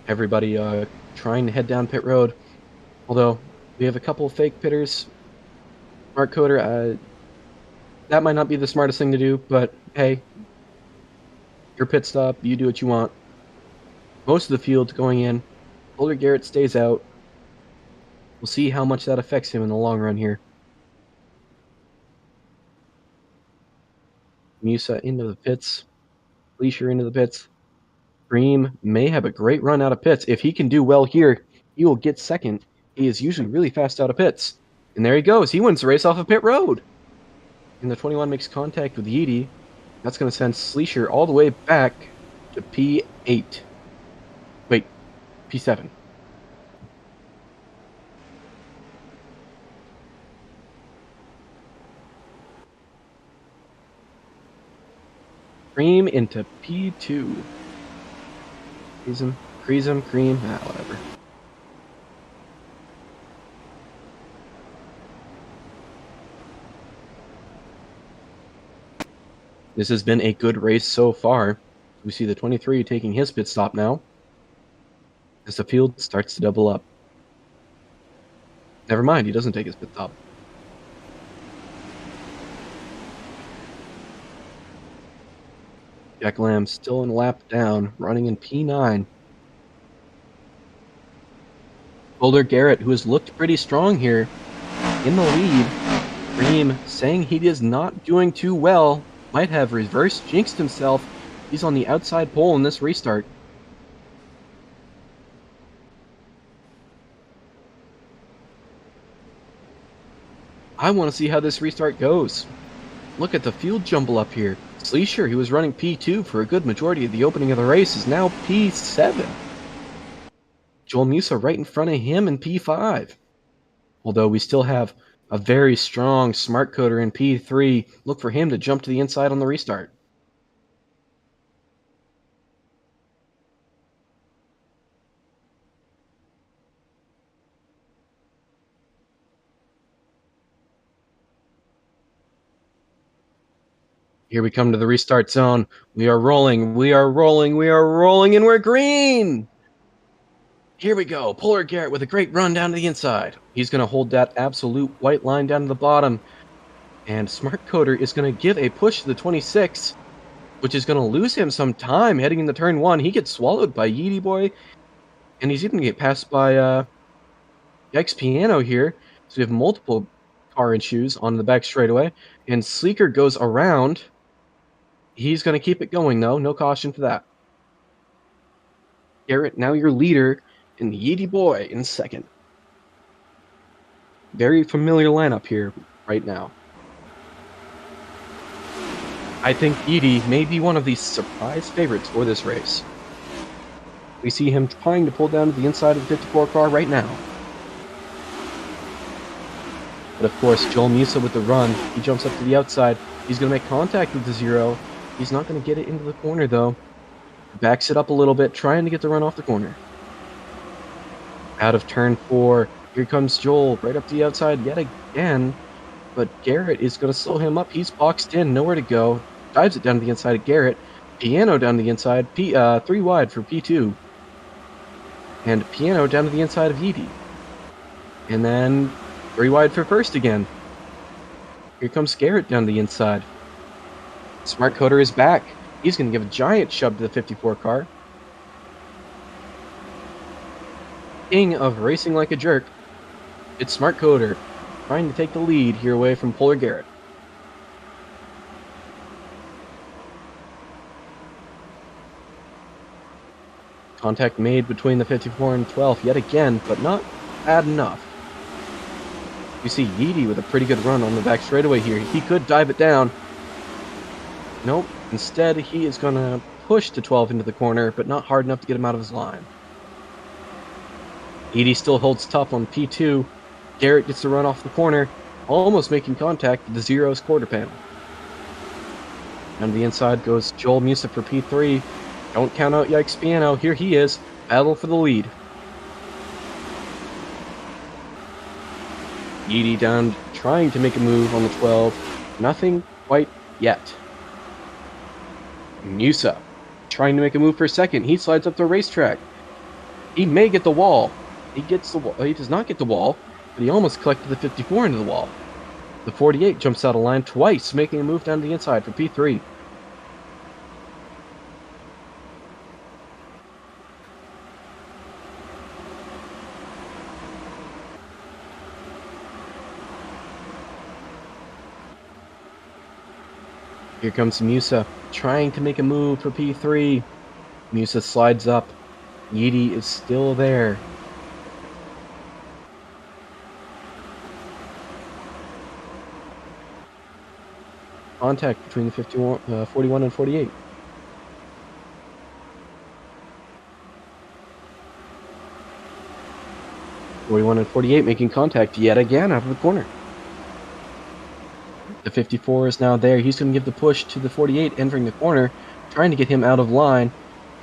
A: Everybody trying to head down pit road. Although, we have a couple of fake pitters. Smart Coder, that might not be the smartest thing to do, but hey, your pit stop, you do what you want. Most of the field's going in. Boulder Garrett stays out. We'll see how much that affects him in the long run here. Musa into the pits. Leisure into the pits. Cream may have a great run out of pits. If he can do well here, he will get second. He is usually really fast out of pits. And there he goes. He wins the race off of pit road. And the 21 makes contact with Yeedy. That's going to send Sleesher all the way back to P8. Wait, P7. Cream into P2. Cream, whatever. This has been a good race so far. We see the 23 taking his pit stop now, as the field starts to double up. Never mind, he doesn't take his pit stop. Jackal still in lap down, running in P9. Boulder Garrett, who has looked pretty strong here, in the lead. Cream saying he is not doing too well. Might have reverse jinxed himself. He's on the outside pole in this restart. I want to see how this restart goes. Look at the field jumble up here. Sleesher, who was running P2 for a good majority of the opening of the race, is now P7. Joel Musa right in front of him in P5. Although we still have a very strong Smart Coder in P3. Look for him to jump to the inside on the restart. Here we come to the restart zone. We are rolling, and we're green! Here we go. Polar Garrett with a great run down to the inside. He's going to hold that absolute white line down to the bottom. And Smart Coder is going to give a push to the 26, which is going to lose him some time heading into turn 1. He gets swallowed by Yeedy Boy. And he's even going to get passed by Yikes Piano here. So we have multiple car issues on the back straightaway. And Sleeker goes around. He's going to keep it going, though. No caution for that. Garrett, now your leader, and Yeedy Boy in second. Very familiar lineup here right now. I think Yeedy may be one of the surprise favorites for this race. We see him trying to pull down to the inside of the 54 car right now. But of course, Joel Musa with the run, he jumps up to the outside. He's going to make contact with the 0. He's not going to get it into the corner, though. Backs it up a little bit, trying to get the run off the corner. Out of turn 4, here comes Joel, right up to the outside yet again. But Garrett is going to slow him up. He's boxed in, nowhere to go. Dives it down to the inside of Garrett. Piano down to the inside, 3 wide for P2. And Piano down to the inside of Yeedy. And then 3 wide for first again. Here comes Garrett down to the inside. Smart Coder is back. He's going to give a giant shove to the 54 car. King of racing like a jerk. It's Smart Coder trying to take the lead here away from Polar Garrett. Contact made between the 54 and 12 yet again, but not bad enough. You see Yeedy with a pretty good run on the back straightaway here. He could dive it down. Nope. Instead, he is going to push to 12 into the corner, but not hard enough to get him out of his line. Yeedy still holds tough on P2. Garrett gets the run off the corner, almost making contact with the 0's quarter panel. On the inside goes Joel Musa for P3. Don't count out Yikes Piano. Here he is. Battle for the lead. Yeedy down, trying to make a move on the 12. Nothing quite yet. Musa trying to make a move for a second. He slides up the racetrack. He may get the wall. He gets the wall. He does not get the wall, but he almost collected the 54 into the wall. The 48 jumps out of line twice, making a move down the inside for P3. Here comes Musa, trying to make a move for P3. Musa slides up. Yeedy is still there. Contact between the 41 and 48. (41 and 48) making contact yet again out of the corner. The 54 is now there. He's going to give the push to the 48 entering the corner, trying to get him out of line.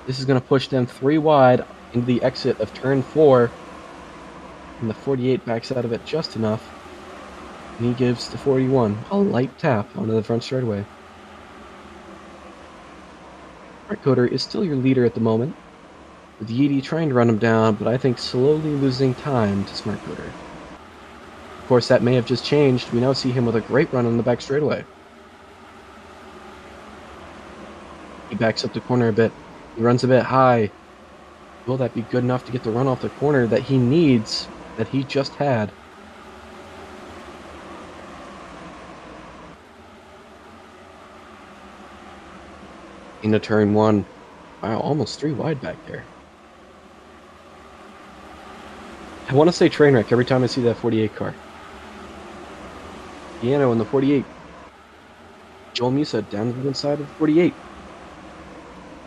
A: This is going to push them 3 wide into the exit of turn 4. And the 48 backs out of it just enough. And he gives the 41 a light tap onto the front straightaway. Coder is still your leader at the moment, with Yeedy trying to run him down, but I think slowly losing time to Smart Coder. Of course, that may have just changed. We now see him with a great run on the back straightaway. He backs up the corner a bit. He runs a bit high. Will that be good enough to get the run off the corner that he needs, that he just had? Into turn 1. Wow, almost 3 wide back there. I want to say train wreck every time I see that 48 car. Piano in the 48. Joel Musa down to the inside of the 48.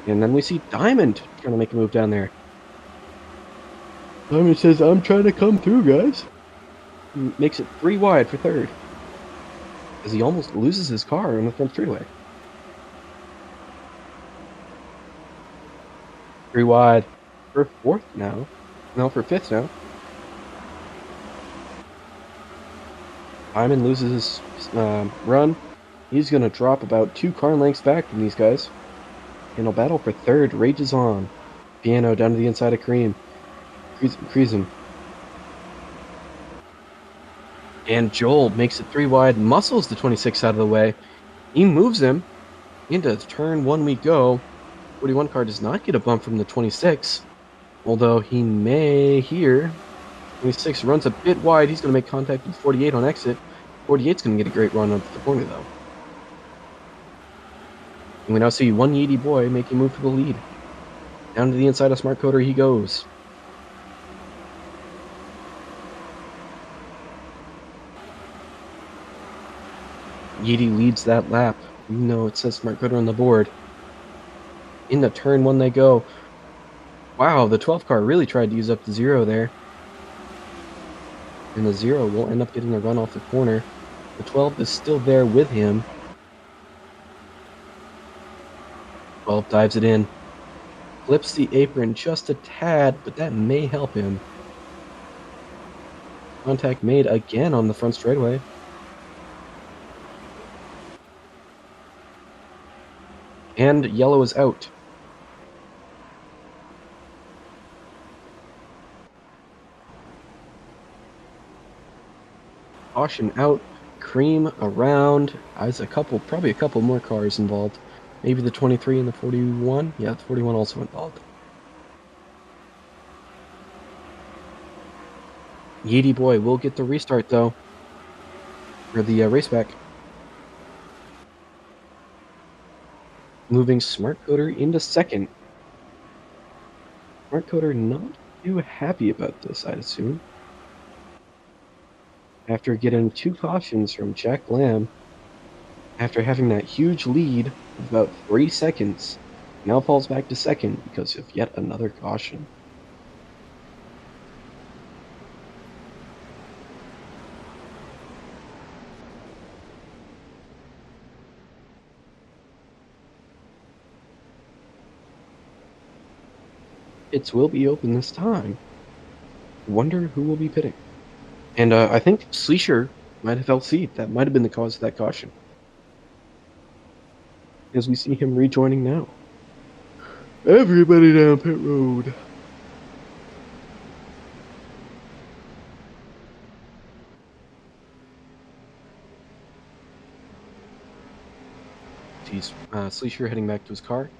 A: And then we see Diamond trying to make a move down there. Diamond says, I'm trying to come through, guys. He makes it 3 wide for third, as he almost loses his car in the front straightaway. 3 wide for 4th now. No, for 5th now. Diamond loses his run. He's going to drop about 2 car lengths back from these guys. And a battle for 3rd rages on. Piano down to the inside of Cream. Creasem. And Joel makes it 3 wide, muscles the 26 out of the way. He moves him. Into turn 1 we go. 41 car does not get a bump from the 26. Although he may here. 26 runs a bit wide. He's going to make contact with 48 on exit. 48's going to get a great run up the corner, though. And we now see one Yeedy boy making a move for the lead. Down to the inside of Smart Coder he goes. Yeedy leads that lap. Even though it says Smart Coder on the board. Into turn 1 they go. Wow, the 12 car really tried to use up the 0 there. And the 0 will end up getting the run off the corner. The 12 is still there with him. 12 dives it in. Flips the apron just a tad, but that may help him. Contact made again on the front straightaway. And yellow is out. Caution out, Cream around. There's probably a couple more cars involved. Maybe the 23 and the 41. Yeah, the 41 also involved. Yeedy boy will get the restart though. Or the race back. Moving Smart Coder into second. Smart Coder not too happy about this, I'd assume. After getting 2 cautions from Jack Lamb, after having that huge lead of about 3 seconds, now falls back to second because of yet another caution. pits will be open this time. Wonder who will be pitting. And I think Sleesher might have LC'd. That might have been the cause of that caution. As we see him rejoining now. Everybody down pit road. He's Sleesher heading back to his car.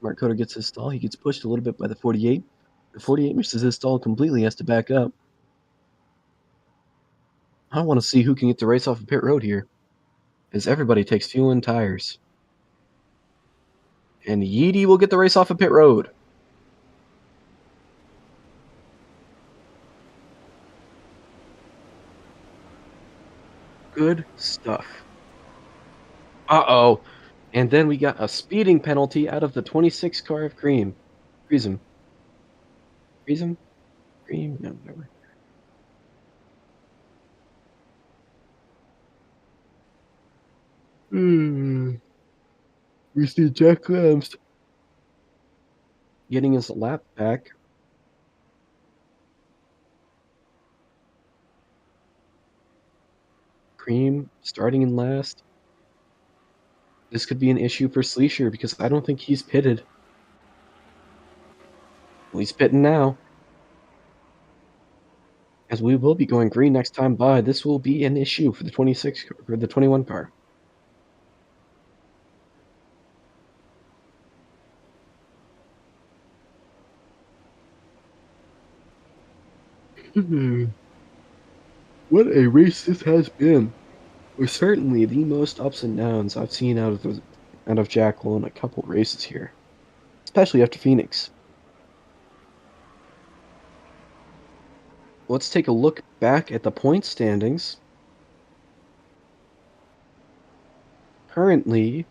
A: Smart Coder gets his stall. He gets pushed a little bit by the 48. The 48 misses his stall completely, has to back up. I want to see who can get the race off of pit road here, as everybody takes fuel and tires. And Yeedy will get the race off of pit road. Good stuff. Uh-oh. And then we got a speeding penalty out of the 26 car of Cream. Cream? No, whatever. We see Jack Lambs getting his lap back. Cream starting in last. This could be an issue for Sleesher because I don't think he's pitted. Well, he's pitting now. As we will be going green next time by, this will be an issue for the 26 or the 21 car. What a race this has been. With certainly the most ups and downs I've seen out of Jackal in a couple races here, especially after Phoenix. Let's take a look back at the point standings. Currently,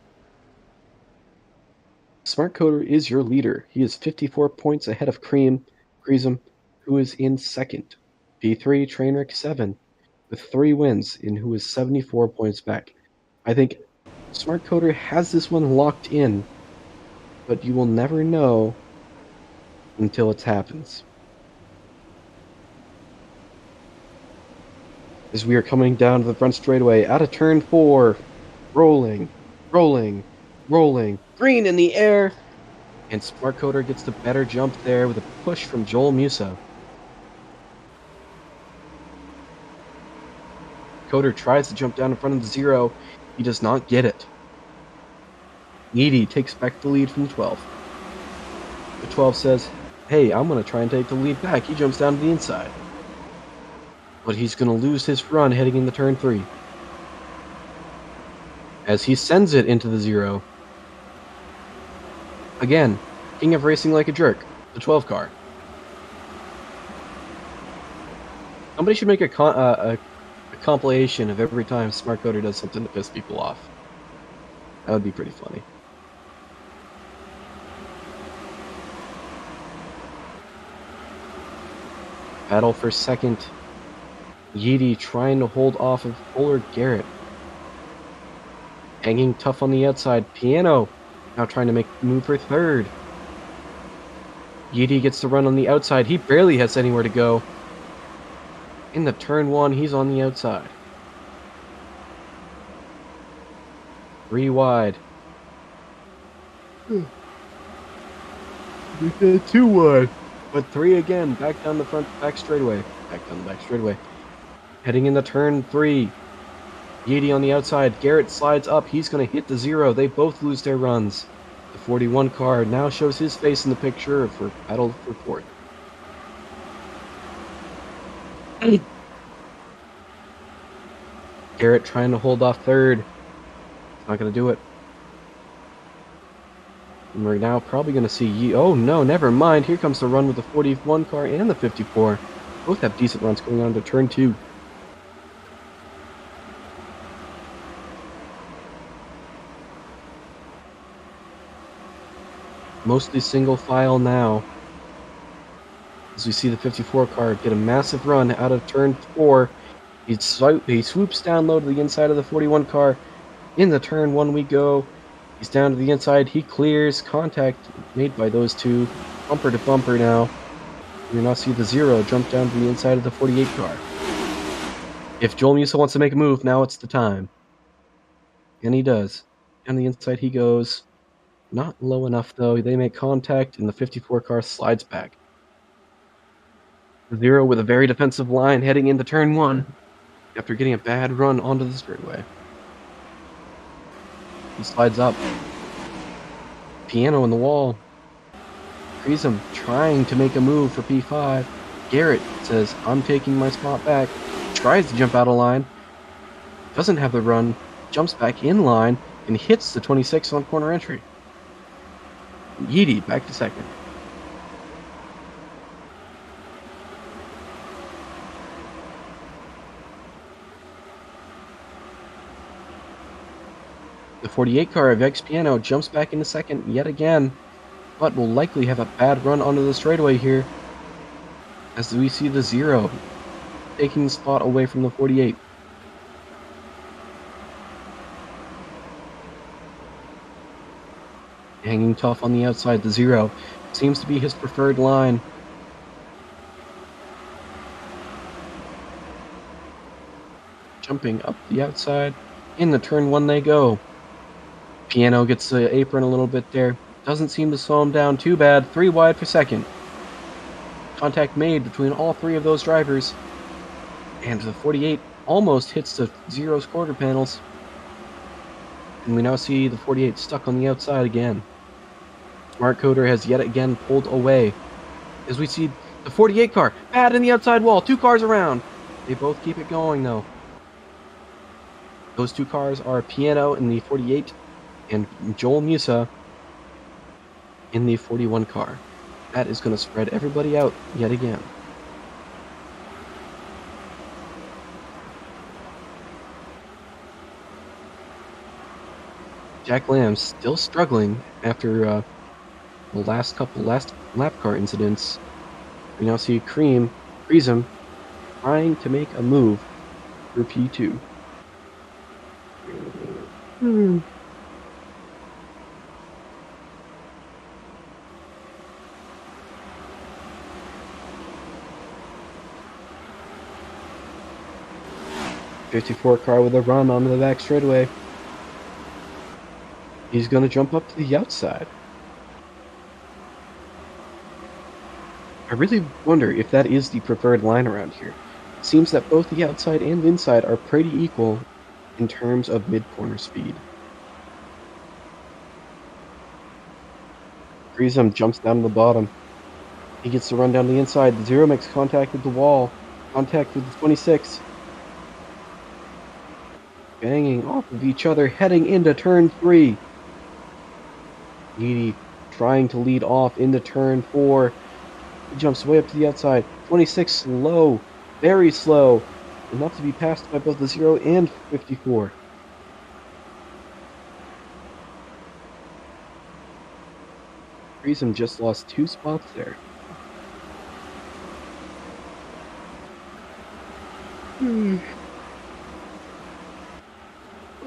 A: Smart Coder is your leader. He is 54 points ahead of Cream, who is in second. P3, Trainwreck 7, with 3 wins, and who is 74 points back. I think Smart Coder has this one locked in, but you will never know until it happens. As we are coming down to the front straightaway, out of turn 4, rolling, green in the air, and Smart Coder gets the better jump there with a push from Joel Musa. Coder tries to jump down in front of the 0. He does not get it. Needy takes back the lead from 12. The 12 says, hey, I'm going to try and take the lead back. He jumps down to the inside. But he's going to lose his run heading into turn 3. As he sends it into the 0. Again, king of racing like a jerk, the 12 car. Somebody should make a compilation of every time Smart Coder does something to piss people off. That would be pretty funny. Battle for second. Yeedy trying to hold off of Fuller Garrett. Hanging tough on the outside. Piano now trying to make the move for third. Yeedy gets the run on the outside. He barely has anywhere to go. In the turn 1, he's on the outside. 3 wide. 2 wide. But 3 again. Back down the back straightaway. Heading in the turn 3. Yeedy on the outside. Garrett slides up. He's going to hit the 0. They both lose their runs. The 41 car now shows his face in the picture for battle for 4th. Garrett trying to hold off 3rd. Not going to do it. And we're now probably going to see oh no, never mind. Here comes the run with the 41 car and the 54. Both have decent runs going on to turn 2. Mostly single file now. As we see the 54 car get a massive run out of turn 4. He swoops down low to the inside of the 41 car. In the turn 1 we go. He's down to the inside. He clears. Contact made by those two. Bumper to bumper now. We now see the 0 jump down to the inside of the 48 car. If Joel Musa wants to make a move, now it's the time. And he does. Down the inside he goes. Not low enough, though. They make contact, and the 54 car slides back. The 0 with a very defensive line heading into turn 1 after getting a bad run onto the straightaway. He slides up. Piano in the wall. Prism trying to make a move for P5. Garrett says, I'm taking my spot back. Tries to jump out of line. Doesn't have the run. Jumps back in line and hits the 26 on corner entry. Yeedy back to second. The 48 car of X Piano jumps back into second yet again, but will likely have a bad run onto the straightaway here, as we see the 0 taking the spot away from the 48. Hanging tough on the outside, the 0 seems to be his preferred line. Jumping up the outside, in the turn 1 they go. Piano gets the apron a little bit there. Doesn't seem to slow him down too bad. 3 wide for second. Contact made between all 3 of those drivers. And the 48 almost hits the 0's quarter panels. And we now see the 48 stuck on the outside again. Smart Coder has yet again pulled away. As we see the 48 car bad in the outside wall. 2 cars around. They both keep it going though. Those 2 cars are Piano in the 48 and Joel Musa in the 41 car. That is going to spread everybody out yet again. Jack Lamb's still struggling after the last couple lap car incidents. We now see Prism trying to make a move for P2. 54 car with a run onto the back straightaway. He's going to jump up to the outside. I really wonder if that is the preferred line around here. It seems that both the outside and inside are pretty equal in terms of mid-corner speed. Prism jumps down to the bottom. He gets to run down the inside. The 0 makes contact with the wall. Contact with the 26. Banging off of each other, heading into turn 3. Yeedy trying to lead off into turn 4. He jumps way up to the outside. 26 slow, very slow, enough to be passed by both the 0 and 54. Prism just lost 2 spots there.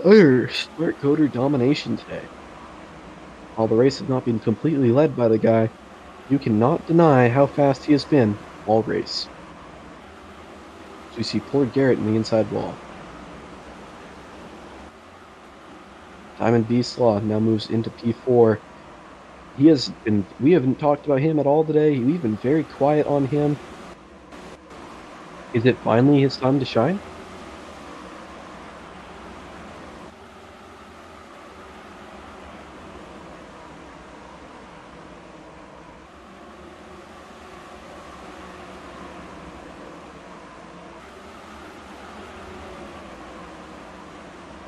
A: Utter Smart Coder domination today. While the race has not been completely led by the guy, you cannot deny how fast he has been all race. So we see poor Garrett in the inside wall. Diamond B Slaw now moves into P4. We haven't talked about him at all today. We've been very quiet on him. Is it finally his time to shine?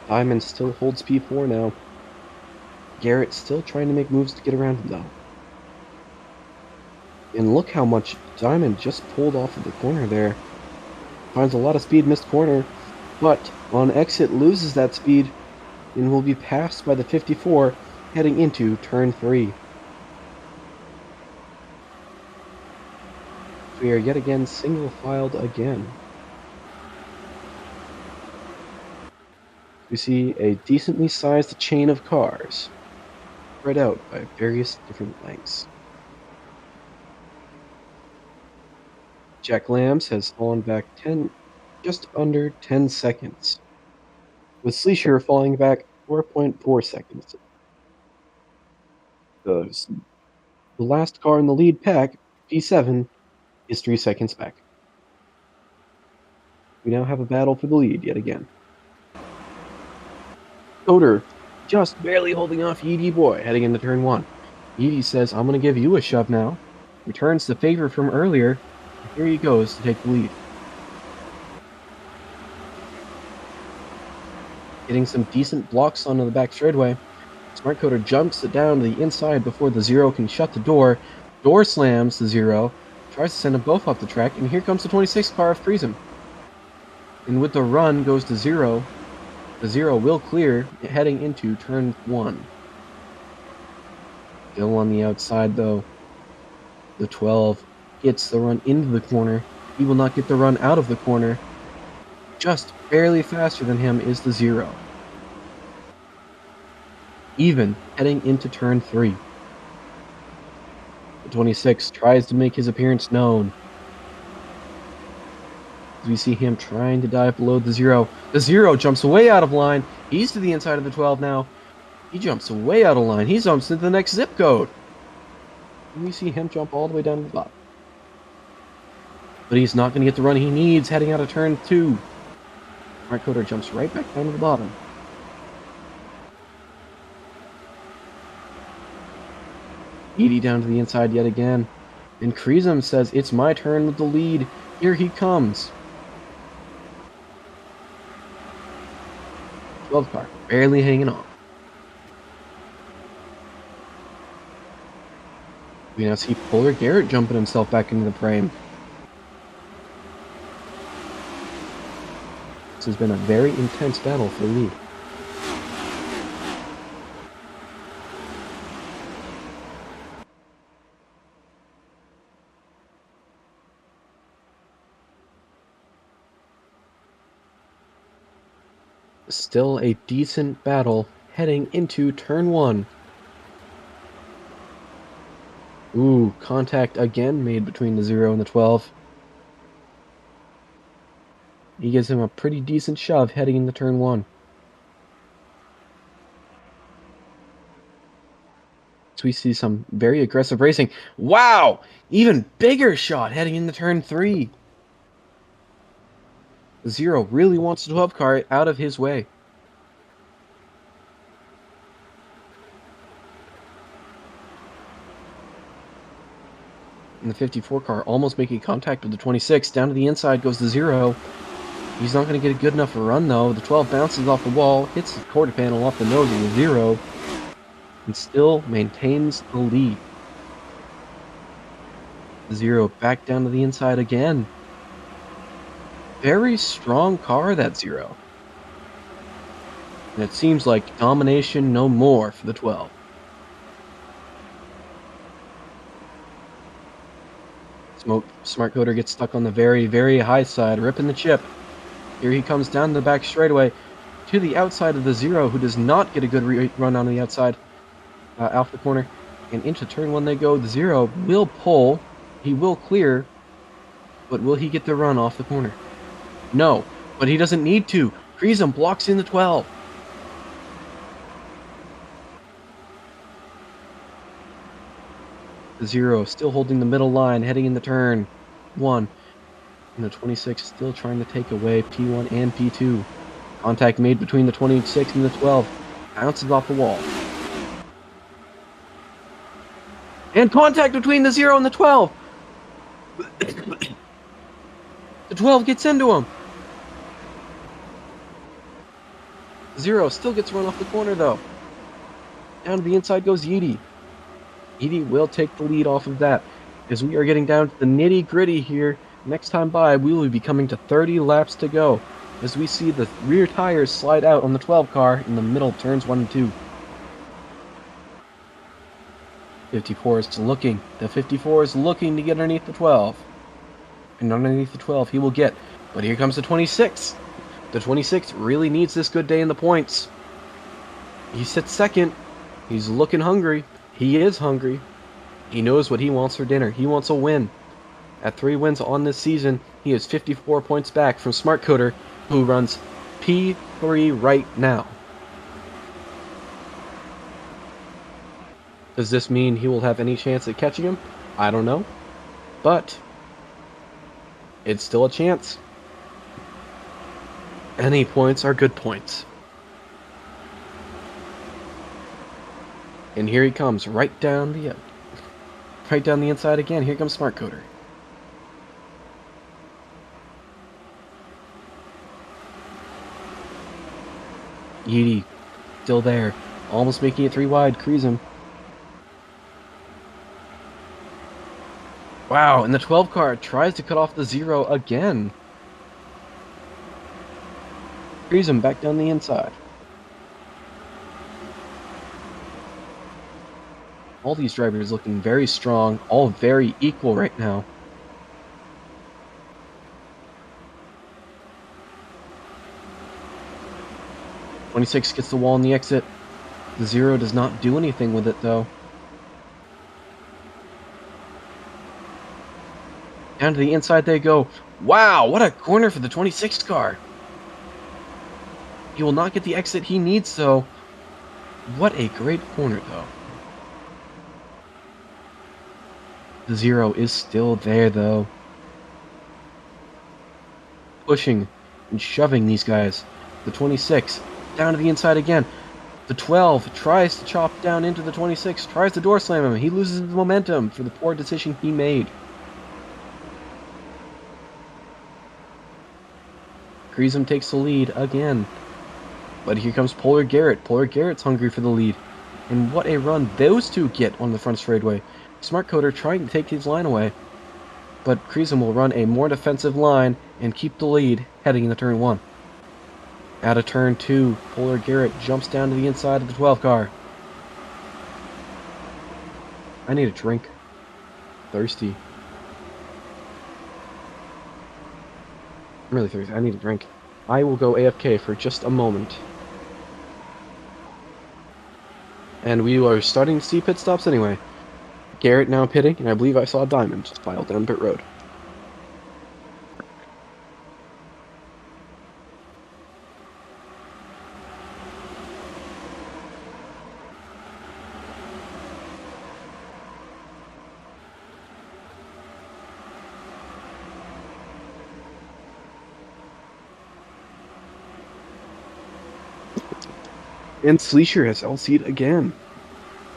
A: Diamond still holds P4 now. Garrett still trying to make moves to get around him though. And look how much Diamond just pulled off of the corner there. Finds a lot of speed, missed corner, but on exit loses that speed and will be passed by the 54 heading into turn 3. We are yet again single filed again. We see a decently sized chain of cars, spread out by various different lengths. Jack Lambs has fallen back just under 10 seconds, with Sleesher falling back 4.4 seconds. The last car in the lead pack, P7, is 3 seconds back. We now have a battle for the lead yet again. Coder just barely holding off Yeedy Boy heading into turn 1. Yeedy says, I'm going to give you a shove now. Returns the favor from earlier. And here he goes to take the lead. Getting some decent blocks onto the back straightaway. Smart Coder jumps it down to the inside before the Zero can shut the door. Door slams the Zero. Tries to send them both off the track. And here comes the 26 car of Freeze him. And with the run goes to Zero. The Zero will clear, heading into turn 1. Still on the outside, though. The 12 gets the run into the corner. He will not get the run out of the corner. Just barely faster than him is the Zero. Even heading into turn 3. The 26 tries to make his appearance known. As we see him trying to dive below the Zero. The Zero jumps way out of line. He's to the inside of the 12 now. He jumps way out of line. He jumps into the next zip code. And we see him jump all the way down to the bottom. But he's not going to get the run he needs heading out of turn 2. Smart Coder jumps right back down to the bottom. Edie down to the inside yet again. And Kreesum says, it's my turn with the lead. Here he comes. 12 car, barely hanging on. We now see Polar Garrett jumping himself back into the frame. This has been a very intense battle for the lead. Still a decent battle heading into turn 1. Ooh, contact again made between the 0 and the 12. He gives him a pretty decent shove heading into turn 1. So we see some very aggressive racing. Wow! Even bigger shot heading into turn 3. The 0 really wants the 12 car out of his way. And the 54 car almost making contact with the 26. Down to the inside goes the 0. He's not going to get a good enough run, though. The 12 bounces off the wall, hits the quarter panel off the nose of the 0, and still maintains the lead. The 0 back down to the inside again. Very strong car, that 0. And it seems like domination no more for the 12. Smart Coder gets stuck on the very, very high side, ripping the chip. Here he comes down the back straightaway to the outside of the 0, who does not get a good run on the outside, off the corner. And into turn 1 they go. The 0 will pull. He will clear. But will he get the run off the corner? No, but he doesn't need to. Kreesum blocks in the 12. The 0 still holding the middle line, heading in the turn 1. And the 26 still trying to take away P1 and P2. Contact made between the 26 and the 12. Bounces off the wall. And contact between the 0 and the 12. The 12 gets into him. 0 still gets run off the corner, though. Down to the inside goes Yeedy. Yeedy will take the lead off of that. As we are getting down to the nitty-gritty here, next time by, we will be coming to 30 laps to go. As we see the rear tires slide out on the 12 car in the middle of turns 1 and 2. 54 is looking. The 54 is looking to get underneath the 12. And underneath the 12 he will get. But here comes the 26. The 26 really needs this good day in the points. He sits second. He's looking hungry. He is hungry. He knows what he wants for dinner. He wants a win. At 3 wins on this season, he is 54 points back from Smart Coder, who runs P3 right now. Does this mean he will have any chance at catching him? I don't know. But it's still a chance. Any points are good points. And here he comes, right down the inside again. Here comes Smart Coder. Yeety, still there, almost making it 3 wide. Crease him. Wow, and the 12 car tries to cut off the 0 again. Crease him back down the inside. All these drivers looking very strong, all very equal right now. '26 gets the wall on the exit. The 0 does not do anything with it, though. Down to the inside they go. Wow, what a corner for the 26 car. He will not get the exit he needs, though. What a great corner, though. The 0 is still there, though. Pushing and shoving these guys. The 26 down to the inside again. The 12 tries to chop down into the 26, tries to door slam him. He loses his momentum for the poor decision he made. Creasum takes the lead again. But here comes Polar Garrett. Polar Garrett's hungry for the lead. And what a run those two get on the front straightaway. Smart Coder trying to take his line away. But Creasum will run a more defensive line and keep the lead heading into turn 1. Out of turn 2, Polar Garrett jumps down to the inside of the 12 car. I need a drink. Thirsty. I'm really thirsty. I need a drink. I will go AFK for just a moment. And we are starting to see pit stops anyway. Garrett now pitting, and I believe I saw Diamond just pile down pit road. And Sleesher has LC'd again.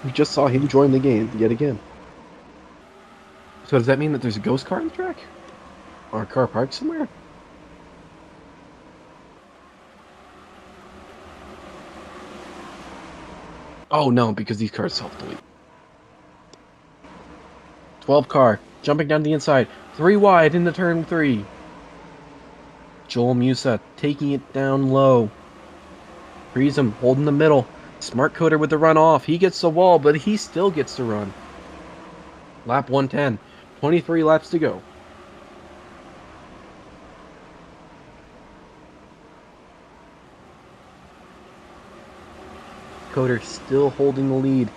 A: We just saw him join the game yet again. So does that mean that there's a ghost car on the track? Or a car parked somewhere? Oh no, because these cars self-delete. 12 car, jumping down the inside. 3 wide into turn 3. Joel Musa taking it down low. Creasum holding the middle. Smart Coder with the run off. He gets the wall, but he still gets to run. Lap 110. 23 laps to go. Coder still holding the lead.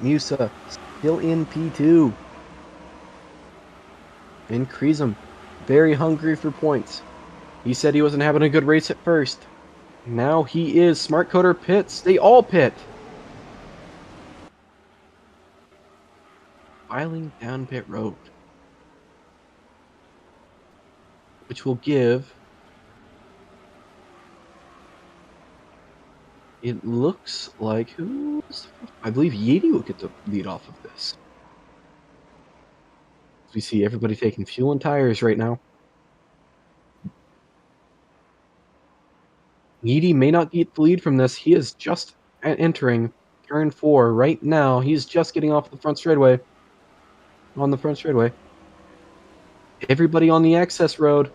A: Musa still in P2. And Creasum very hungry for points. He said he wasn't having a good race at first. Now he is. Smart Coder pits. They all pit. Filing down pit road. Which will give... It looks like... who's... I believe Yeety will get the lead off of this. We see everybody taking fuel and tires right now. Yeety may not get the lead from this. He is just entering turn 4 right now. He's just getting off the front straightaway. On the front straightaway. Everybody on the access road.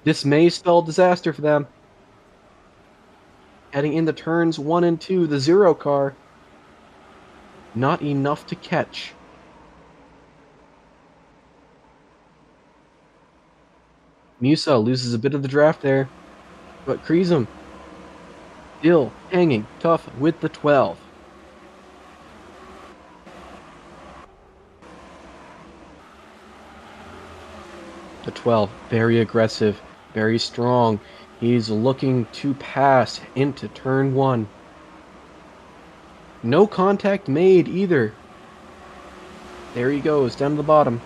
A: This may spell disaster for them. Heading into turns 1 and 2, the 0 car. Not enough to catch. Musa loses a bit of the draft there. But Kreesum still hanging tough with the 12. The 12, very aggressive, very strong. He's looking to pass into turn 1. No contact made either. There he goes, down to the bottom.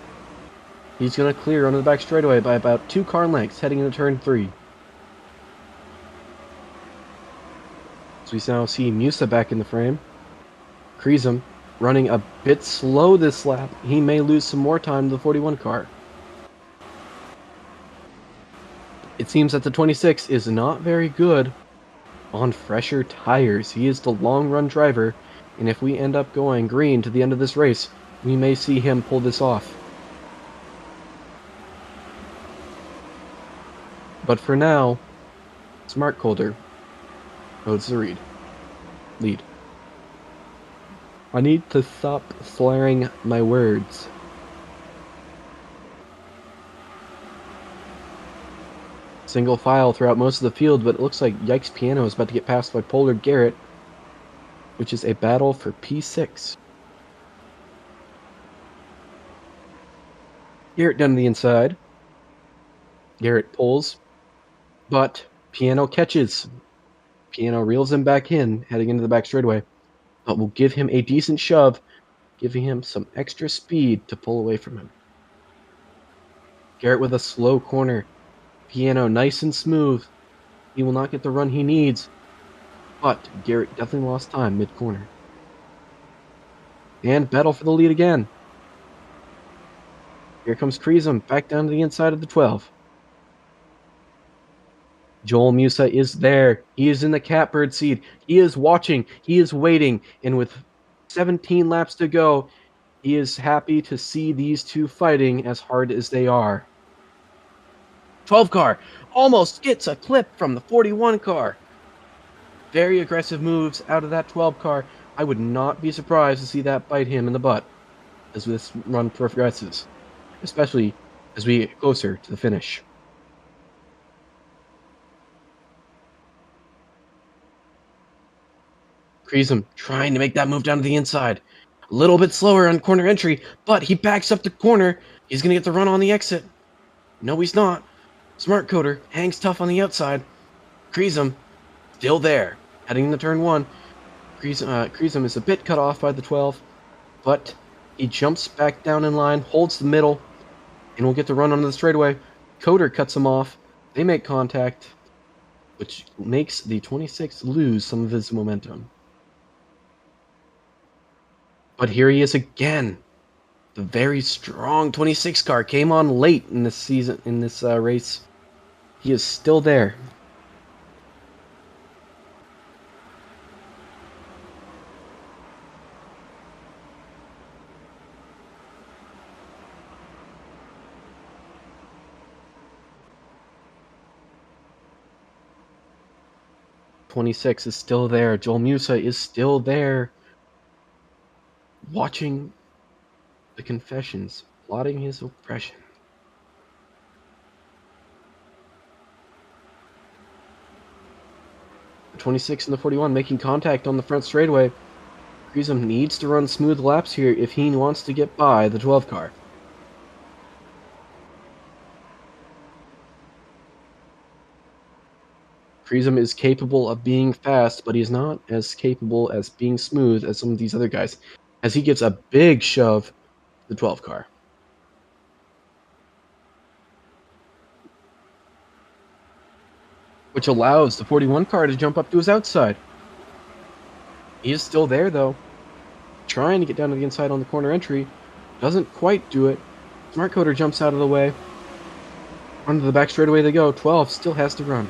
A: He's going to clear onto the back straightaway by about 2 car lengths heading into turn 3. So we now see Musa back in the frame. Kreesum running a bit slow this lap. He may lose some more time to the 41 car. It seems that the 26 is not very good on fresher tires. He is the long run driver, and if we end up going green to the end of this race, we may see him pull this off. But for now, Smart Coulter holds the lead. I need to stop slurring my words. Single file throughout most of the field, but it looks like Yikes Piano is about to get passed by Polar Garrett, which is a battle for P6. Garrett down to the inside. Garrett pulls, but Piano catches. Piano reels him back in, heading into the back straightaway, but will give him a decent shove, giving him some extra speed to pull away from him. Garrett with a slow corner. Piano nice and smooth. He will not get the run he needs, but Garrett definitely lost time mid-corner. And battle for the lead again. Here comes Kreesum back down to the inside of the 12. Joel Musa is there. He is in the catbird seat. He is watching. He is waiting. And with 17 laps to go, he is happy to see these two fighting as hard as they are. 12 car almost gets a clip from the 41 car. Very aggressive moves out of that 12 car. I would not be surprised to see that bite him in the butt as this run progresses, especially as we get closer to the finish. Kreesum trying to make that move down to the inside. A little bit slower on corner entry, but he backs up the corner. He's going to get the run on the exit. No, he's not. Smart Coder hangs tough on the outside. Kreesum still there, heading into turn 1. Kreesum is a bit cut off by the 12, but he jumps back down in line, holds the middle, and will get the run onto the straightaway. Coder cuts him off. They make contact, which makes the 26 lose some of his momentum. But here he is again. The very strong 26 car came on late in this season, in this race. He is still there. '26 is still there. Joel Musa is still there, watching the confessions, plotting his oppression. The 26 and the 41 making contact on the front straightaway. Kreesum needs to run smooth laps here if he wants to get by the 12 car. Kreesum is capable of being fast, but he's not as capable as being smooth as some of these other guys, as he gives a big shove to the 12 car. Which allows the 41 car to jump up to his outside. He is still there, though. Trying to get down to the inside on the corner entry. Doesn't quite do it. Smart Coder jumps out of the way. Onto the back straightaway they go. 12 still has to run.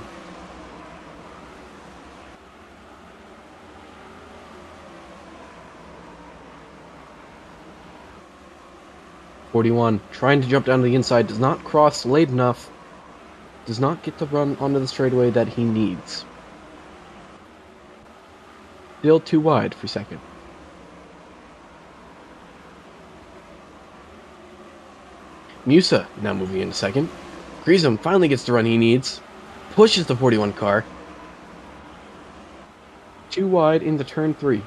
A: '41 trying to jump down to the inside. Does not cross late enough. Does not get the run onto the straightaway that he needs. Still too wide for second. Musa now moving into second. Kreesum finally gets the run he needs. pushes the 41 car. Too wide into turn 3.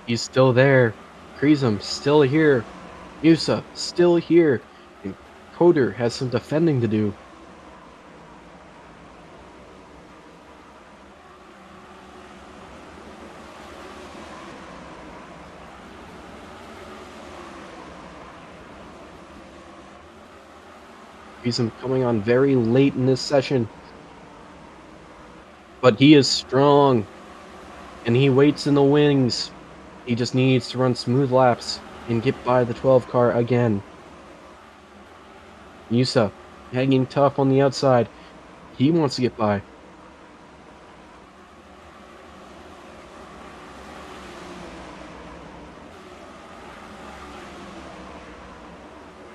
A: He's still there. Kreesum still here. Musa still here. And Coder has some defending to do. Kreesum coming on very late in this session. But he is strong. And he waits in the wings. He just needs to run smooth laps and get by the 12 car again. Musa hanging tough on the outside. He wants to get by.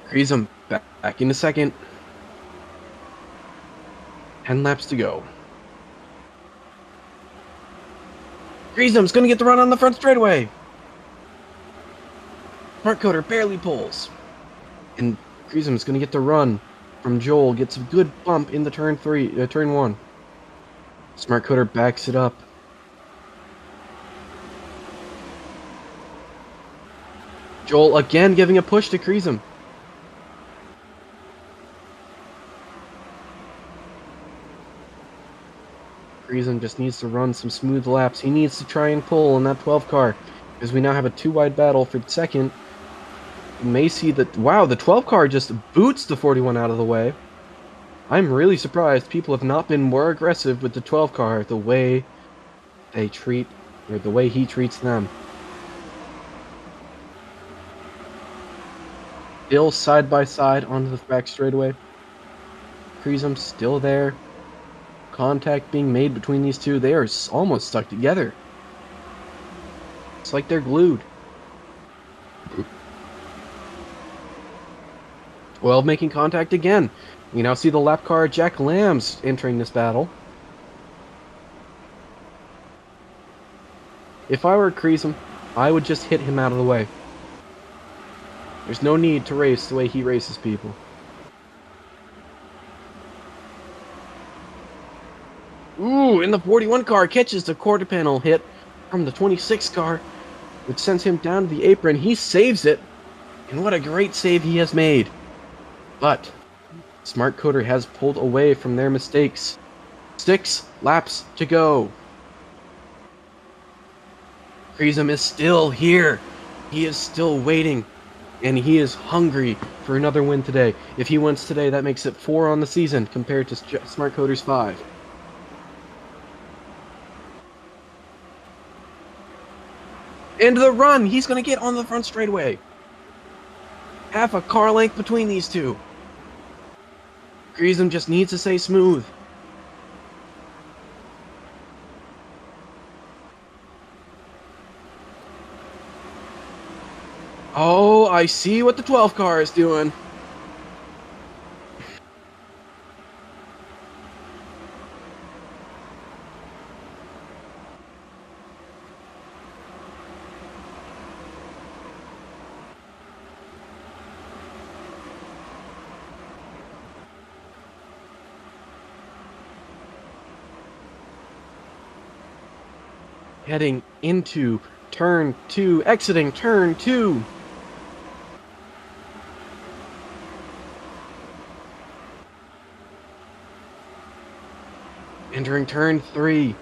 A: Kreesum back into second. 10 laps to go. Kreesum's gonna get the run on the front straightaway. Smart Coder barely pulls. And Kreesum's gonna get the run from Joel. Gets a good bump in the turn 1. Smart Coder backs it up. Joel again giving a push to Kreesum. Kreesum just needs to run some smooth laps. He needs to try and pull in that 12 car. Because we now have a 2-wide battle for second. You may see that, wow, the 12 car just boots the 41 out of the way. I'm really surprised people have not been more aggressive with the 12 car the way they treat, or the way he treats them. Still side by side onto the back straightaway. Kreesum still there. Contact being made between these two. They are almost stuck together. It's like they're glued. 12 making contact again. We now see the lap car Jack Lambs entering this battle. If I were Kreesum, I would just hit him out of the way. There's no need to race the way he races people. Ooh, and the 41 car catches the quarter panel hit from the 26 car, which sends him down to the apron. He saves it, and what a great save he has made. But Smart Coder has pulled away from their mistakes. 6 laps to go. Kreesum is still here. He is still waiting, and he is hungry for another win today. If he wins today, that makes it 4 on the season compared to Smart Coder's 5. And the run! He's going to get on the front straightaway. Half a car length between these two. Kreesum just needs to stay smooth. Oh, I see what the 12 car is doing. Heading into turn 2, exiting turn 2. Entering turn 3.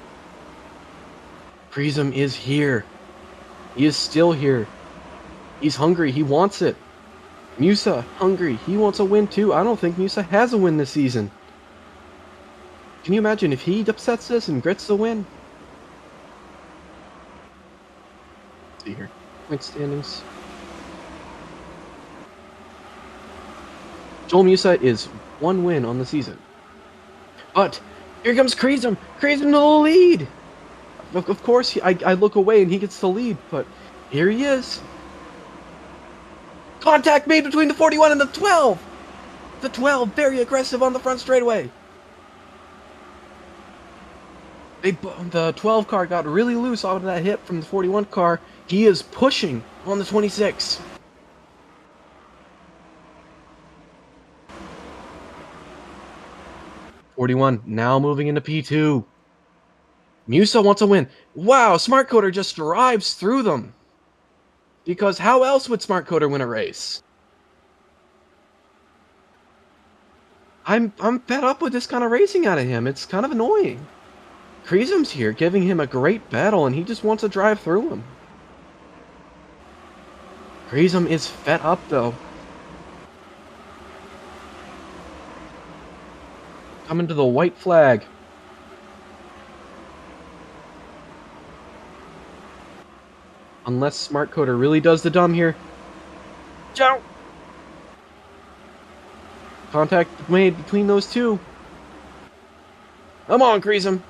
A: Kreesum is here. He is still here. He's hungry. He wants it. Musa, hungry. He wants a win too. I don't think Musa has a win this season. Can you imagine if he upsets this and gets the win? Let's see here. Point standings. Joel Musa is 1 win on the season. But here comes Kreesum. Kreesum to the lead. Of course, I look away and he gets the lead, but here he is. Contact made between the 41 and the 12. The 12 very aggressive on the front straightaway. The 12 car got really loose out of that hit from the 41 car. He is pushing on the 26. '41 now moving into P2. Musa wants a win. Wow, Smart Coder just drives through them. Because how else would Smart Coder win a race? I'm fed up with this kind of racing out of him. It's kind of annoying. Kreesum's here giving him a great battle, and he just wants to drive through him. Kreesum is fed up, though. Coming to the white flag. Unless Smart Coder really does the dumb here. Jump! Contact made between those two. Come on, Kreesum.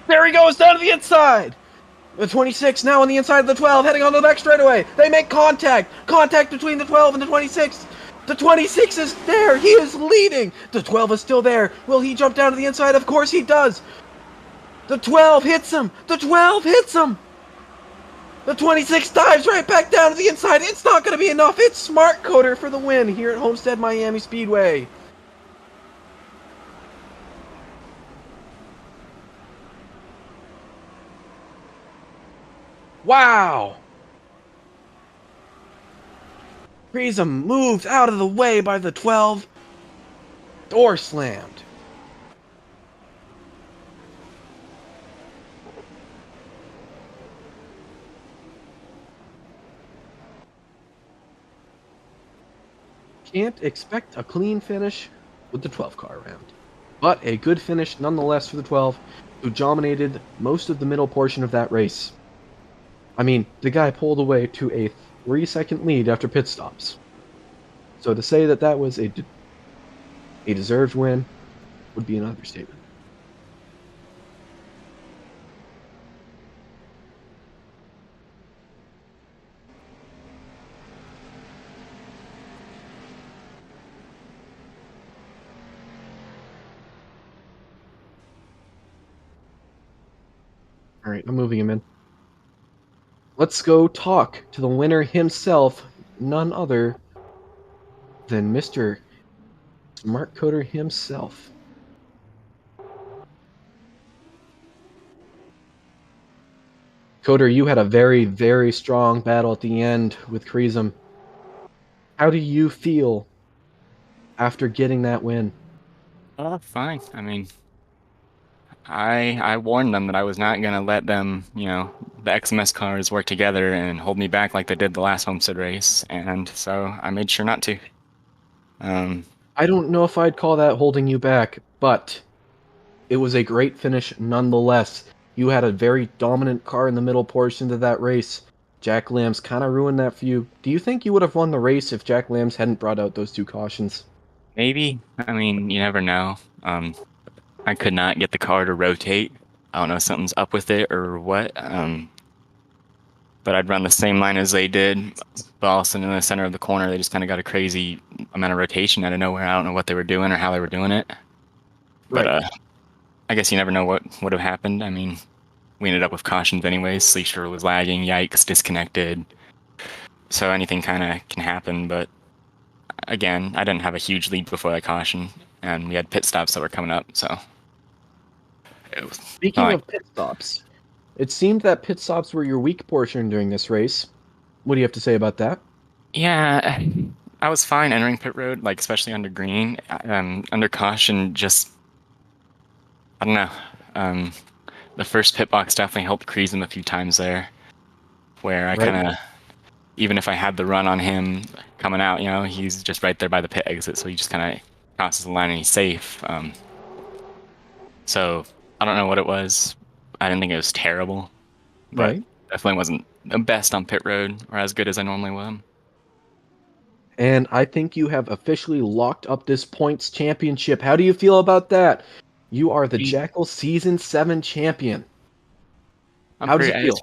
A: There he goes, down to the inside! The 26 now on the inside of the 12, heading on the back straightaway. They make contact! Contact between the 12 and the 26! The 26 is there! He is leading! The 12 is still there! Will he jump down to the inside? Of course he does! The 12 hits him! The 12 hits him! The 26 dives right back down to the inside! It's not going to be enough! It's Smart Coder for the win here at Homestead Miami Speedway! Wow! Kreesum moved out of the way by the 12. Door slammed. Can't expect a clean finish with the 12 car round. But a good finish nonetheless for the 12, who dominated most of the middle portion of that race. I mean, the guy pulled away to a 3-second lead after pit stops. So to say that that was a deserved win would be an understatement. Alright, I'm moving him in. Let's go talk to the winner himself, none other than Mr. Smart Coder himself. Coder, you had a very, very strong battle at the end with Kreesum. How do you feel after getting that win?
B: Fine. I mean, I warned them that I was not gonna let them, the XMS cars work together and hold me back like they did the last Homestead race, and so I made sure not to.
A: I don't know if I'd call that holding you back, but it was a great finish nonetheless. You had a very dominant car in the middle portion of that race. Jack Lambs kind of ruined that for you. Do you think you would have won the race if Jack Lambs hadn't brought out those two cautions?
B: Maybe. I mean, you never know. I could not get the car to rotate. I don't know if something's up with it or what. But I'd run the same line as they did, but all of a sudden in the center of the corner, they just kind of got a crazy amount of rotation out of nowhere. I don't know what they were doing or how they were doing it. But
A: Right.
B: I guess you never know what would have happened. I mean, we ended up with cautions anyways. Sleesher was lagging, yikes, disconnected. So anything kind of can happen, but again, I didn't have a huge lead before that caution, and we had pit stops that were coming up, so...
A: Speaking of pit stops, it seemed that pit stops were your weak portion during this race. What do you have to say about that?
B: Yeah, I was fine entering pit road, like especially under green. Under caution, just I don't know. The first pit box definitely helped Kreesum a few times there, where I kind of, even if I had the run on him coming out, he's just right there by the pit exit, so he just kind of crosses the line and he's safe. So I don't know what it was. I didn't think it was terrible, but definitely wasn't the best on pit road or as good as I normally would.
A: And I think you have officially locked up this points championship. How do you feel about that? You are the Jackal Season 7 champion. How does it feel?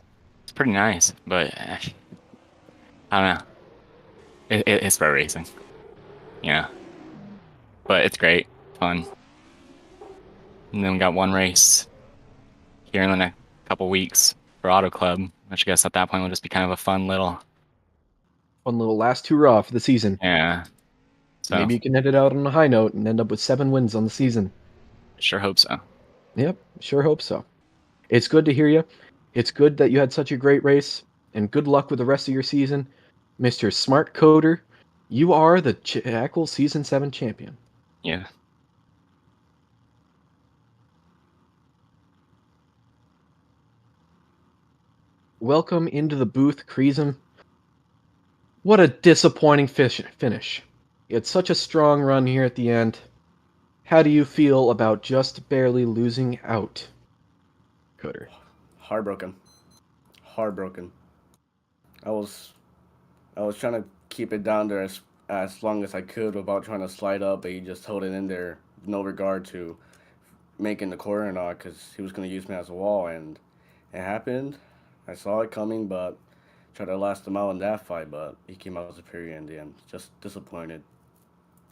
B: It's pretty nice, but I don't know. It's pro racing, but it's great, fun. And then we got one race here in the next couple weeks for Auto Club, which I guess at that point will just be kind of a fun little,
A: last hurrah for the season.
B: yeah. So
A: Maybe you can end it out on a high note and end up with 7 wins on the season.
B: sure hope so.
A: Yep, sure hope so. It's good to hear you. It's good that you had such a great race, and good luck with the rest of your season. Mr. Smart Coder, you are the Jackal Season 7 champion.
B: Yeah.
A: Welcome into the booth, Kreesum. What a disappointing finish. You had such a strong run here at the end. How do you feel about just barely losing out, Coder?
E: Heartbroken. I was trying to keep it down there as long as I could without trying to slide up, but he just held it in there, no regard to making the corner or not, because he was going to use me as a wall, and it happened. I saw it coming, but tried to last him out in that fight, but he came out superior in the end. Just disappointed.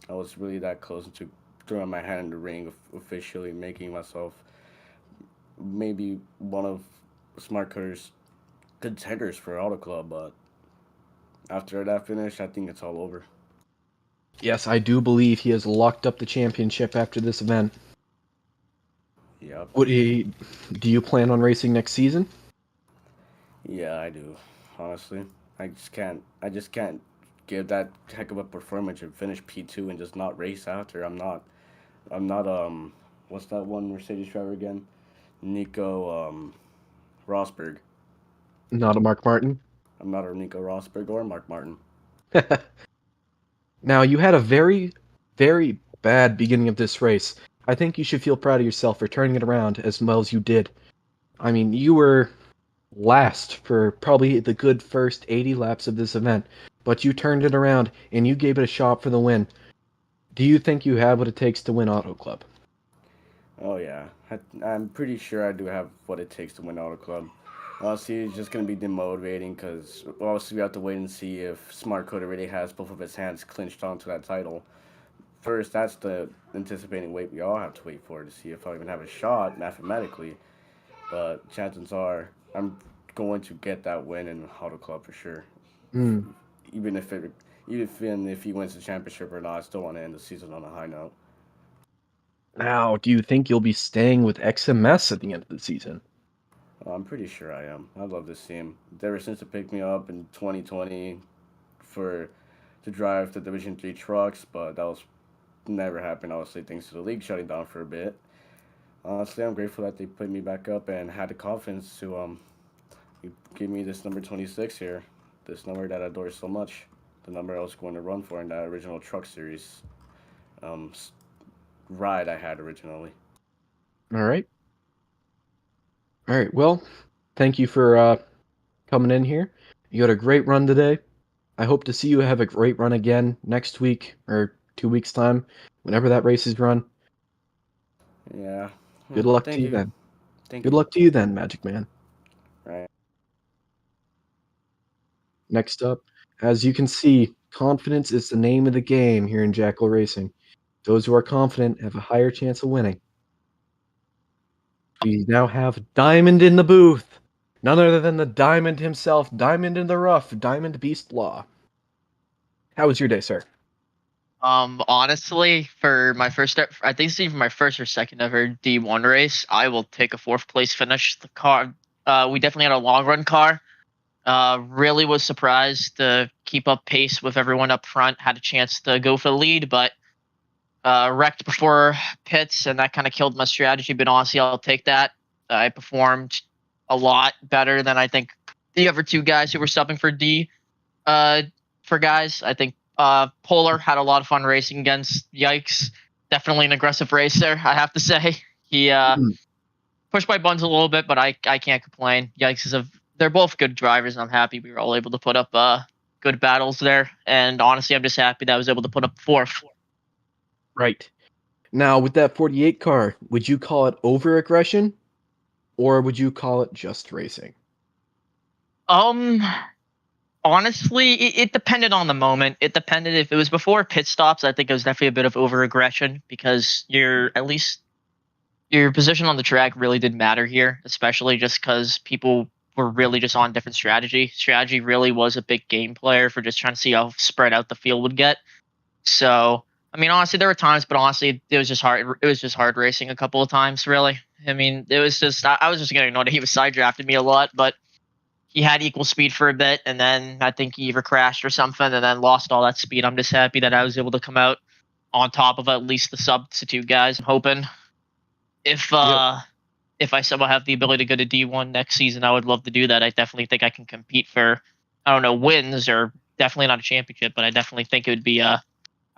E: I was really that close to throwing my hand in the ring, officially making myself maybe one of Smart Cutter's contenders for Auto Club, but after that finish, I think it's all over.
A: Yes, I do believe he has locked up the championship after this event.
E: Yep.
A: Do you plan on racing next season?
E: Yeah, I do. Honestly, I just can't give that heck of a performance and finish P2 and just not race after. I'm not. What's that one Mercedes driver again? Nico Rosberg.
A: Not a Mark Martin?
E: I'm not a Nico Rosberg or Mark Martin.
A: Now, you had a very, very bad beginning of this race. I think you should feel proud of yourself for turning it around as well as you did. I mean, you were last for probably the good first 80 laps of this event, but you turned it around and you gave it a shot for the win. Do you think you have what it takes to win Auto Club?
E: Oh yeah, I'm pretty sure I do have what it takes to win Auto Club. Honestly, it's just gonna be demotivating because obviously we have to wait and see if Smart Coder really has both of his hands clinched onto that title. First, that's the anticipating wait we all have to wait for to see if I even have a shot mathematically. But chances are I'm going to get that win in Auto Club for sure.
A: Hmm.
E: Even if it, even if he wins the championship or not, I still want to end the season on a high note.
A: Now, do you think you'll be staying with XMS at the end of the season?
E: I'm pretty sure I am. I love this team. Ever since it picked me up in 2020 for to drive the Division 3 trucks, but that was never happened, obviously, thanks to the league shutting down for a bit. Honestly, I'm grateful that they put me back up and had the confidence to give me this number 26 here, this number that I adore so much, the number I was going to run for in that original truck series um, ride I had originally.
A: All right. All right. Well, thank you for coming in here. You had a great run today. I hope to see you have a great run again next week or 2 weeks' time, whenever that race is run.
E: Yeah.
A: Good luck to
E: Thank
A: you
E: you.
A: then.
E: Thank
A: Good
E: you.
A: luck to you then, Magic Man.
E: Right.
A: Next up, as you can see, confidence is the name of the game here in Jackal Racing. Those who are confident have a higher chance of winning. We now have Diamond in the booth. None other than the Diamond himself, Diamond in the rough, Diamond Beast Law. How was your day, sir?
F: Honestly, for my first step, I think it's even my first or second ever D1 race. I will take a fourth place finish. The car, we definitely had a long run car. Really was surprised to keep up pace with everyone up front. Had a chance to go for the lead, but wrecked before pits, and that kind of killed my strategy. But honestly, I'll take that. I performed a lot better than I think the other two guys who were subbing for D. For guys, I think Polar had a lot of fun racing against. Yikes, definitely an aggressive racer, I have to say. He pushed my buttons a little bit, but I can't complain. Yikes they're both good drivers, and I'm happy we were all able to put up good battles there. And honestly, I'm just happy that I was able to put up fourth.
A: Right. Now, with that 48 car, would you call it over-aggression, or would you call it just racing?
F: Honestly, it depended on the moment. It depended if it was before pit stops. I think it was definitely a bit of over aggression because you're at least your position on the track really did matter here, especially just because people were really just on different strategy. Strategy really was a big game player for just trying to see how spread out the field would get. So, I mean, honestly, there were times, but honestly, it was just hard. It was just hard racing a couple of times, really. I mean, it was just I was just getting annoyed that he was side drafted me a lot, but he had equal speed for a bit, and then I think he either crashed or something, and then lost all that speed. I'm just happy that I was able to come out on top of at least the substitute guys. I'm hoping if I somehow have the ability to go to D1 next season, I would love to do that. I definitely think I can compete for, I don't know, wins or definitely not a championship, but I definitely think it would be I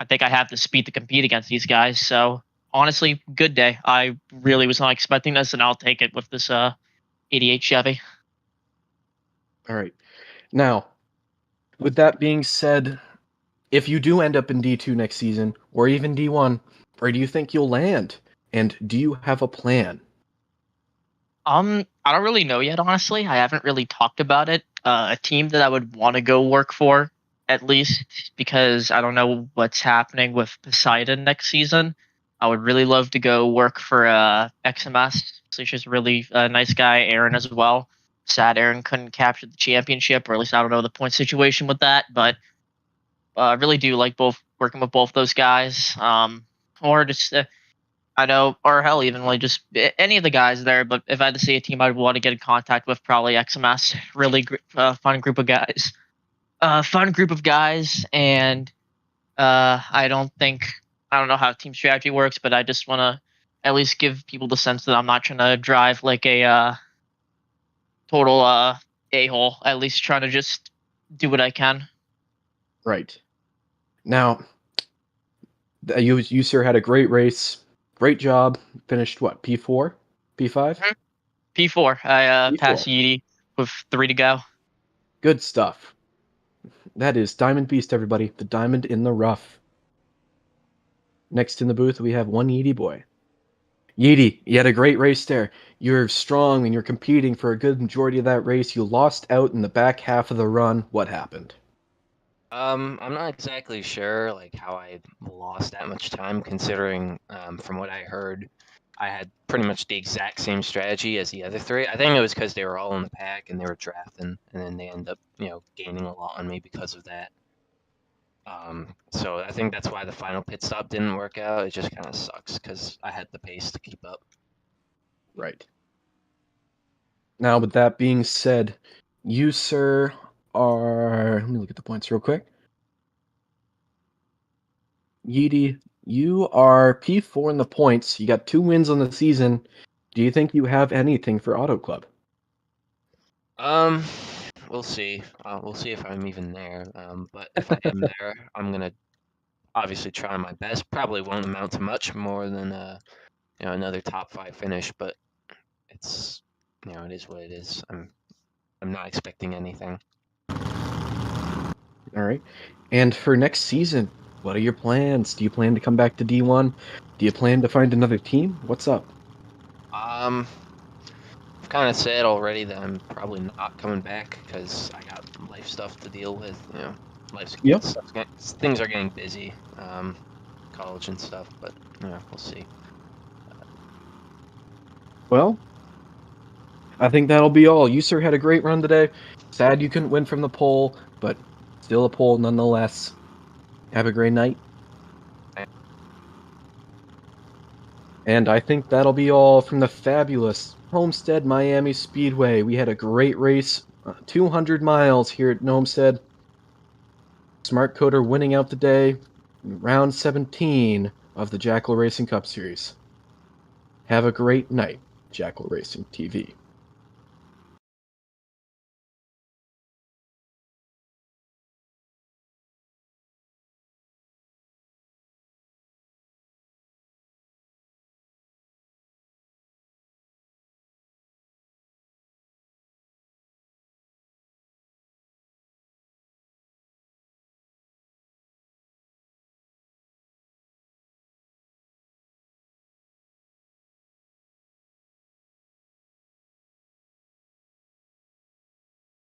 F: think I have the speed to compete against these guys. So honestly, good day. I really was not expecting this, and I'll take it with this 88 Chevy.
A: All right. Now, with that being said, if you do end up in D2 next season, or even D1, where do you think you'll land? And do you have a plan?
F: I don't really know yet, honestly. I haven't really talked about it. A team that I would want to go work for, at least, because I don't know what's happening with Poseidon next season. I would really love to go work for XMS. He's just really a nice guy. Aaron as well. Sad Aaron couldn't capture the championship, or at least I don't know the point situation with that. But I really do like both working with both those guys. Or just I know, or hell, even like just any of the guys there. But if I had to see a team I'd want to get in contact with, probably XMS. Really fun group of guys. Fun group of guys, and I don't know how team strategy works, but I just want to at least give people the sense that I'm not trying to drive like a total a-hole. At least trying to just do what I can.
A: Right. Now, you sir had a great race. Great job. Finished what? P4? P5?
F: P4. I
A: P4.
F: passed Yeedy with 3 to go.
A: Good stuff. That is Diamond Beast, everybody. The diamond in the rough. Next in the booth, we have one Yeedy boy. Yeedy, you had a great race there. You're strong and you're competing for a good majority of that race. You lost out in the back half of the run. What happened?
D: I'm not exactly sure like how I lost that much time, considering from what I heard, I had pretty much the exact same strategy as the other three. I think it was because they were all in the pack and they were drafting, and then they end up, gaining a lot on me because of that. So I think that's why the final pit stop didn't work out. It just kind of sucks because I had the pace to keep up.
A: Right. Now, with that being said, you, sir, are... Let me look at the points real quick. Yeedy, you are P4 in the points. You got 2 wins on the season. Do you think you have anything for Auto Club?
D: We'll see. We'll see if I'm even there. But if I am there, I'm gonna obviously try my best. Probably won't amount to much more than another top 5 finish, but it's it is what it is. I'm not expecting anything.
A: All right. And for next season, what are your plans? Do you plan to come back to D1? Do you plan to find another team? What's up?
D: I've kind of said already that I'm probably not coming back because I got life stuff to deal with.
A: Yep.
D: Things are getting busy, college and stuff. But we'll see.
A: Well, I think that'll be all. You, sir, had a great run today. Sad you couldn't win from the pole, but still a pole nonetheless. Have a great night. And I think that'll be all from the fabulous Homestead Miami Speedway. We had a great race, 200 miles here at Homestead. Smart Coder winning out today, round 17 of the Jackal Racing Cup Series. Have a great night, Jackal Racing TV.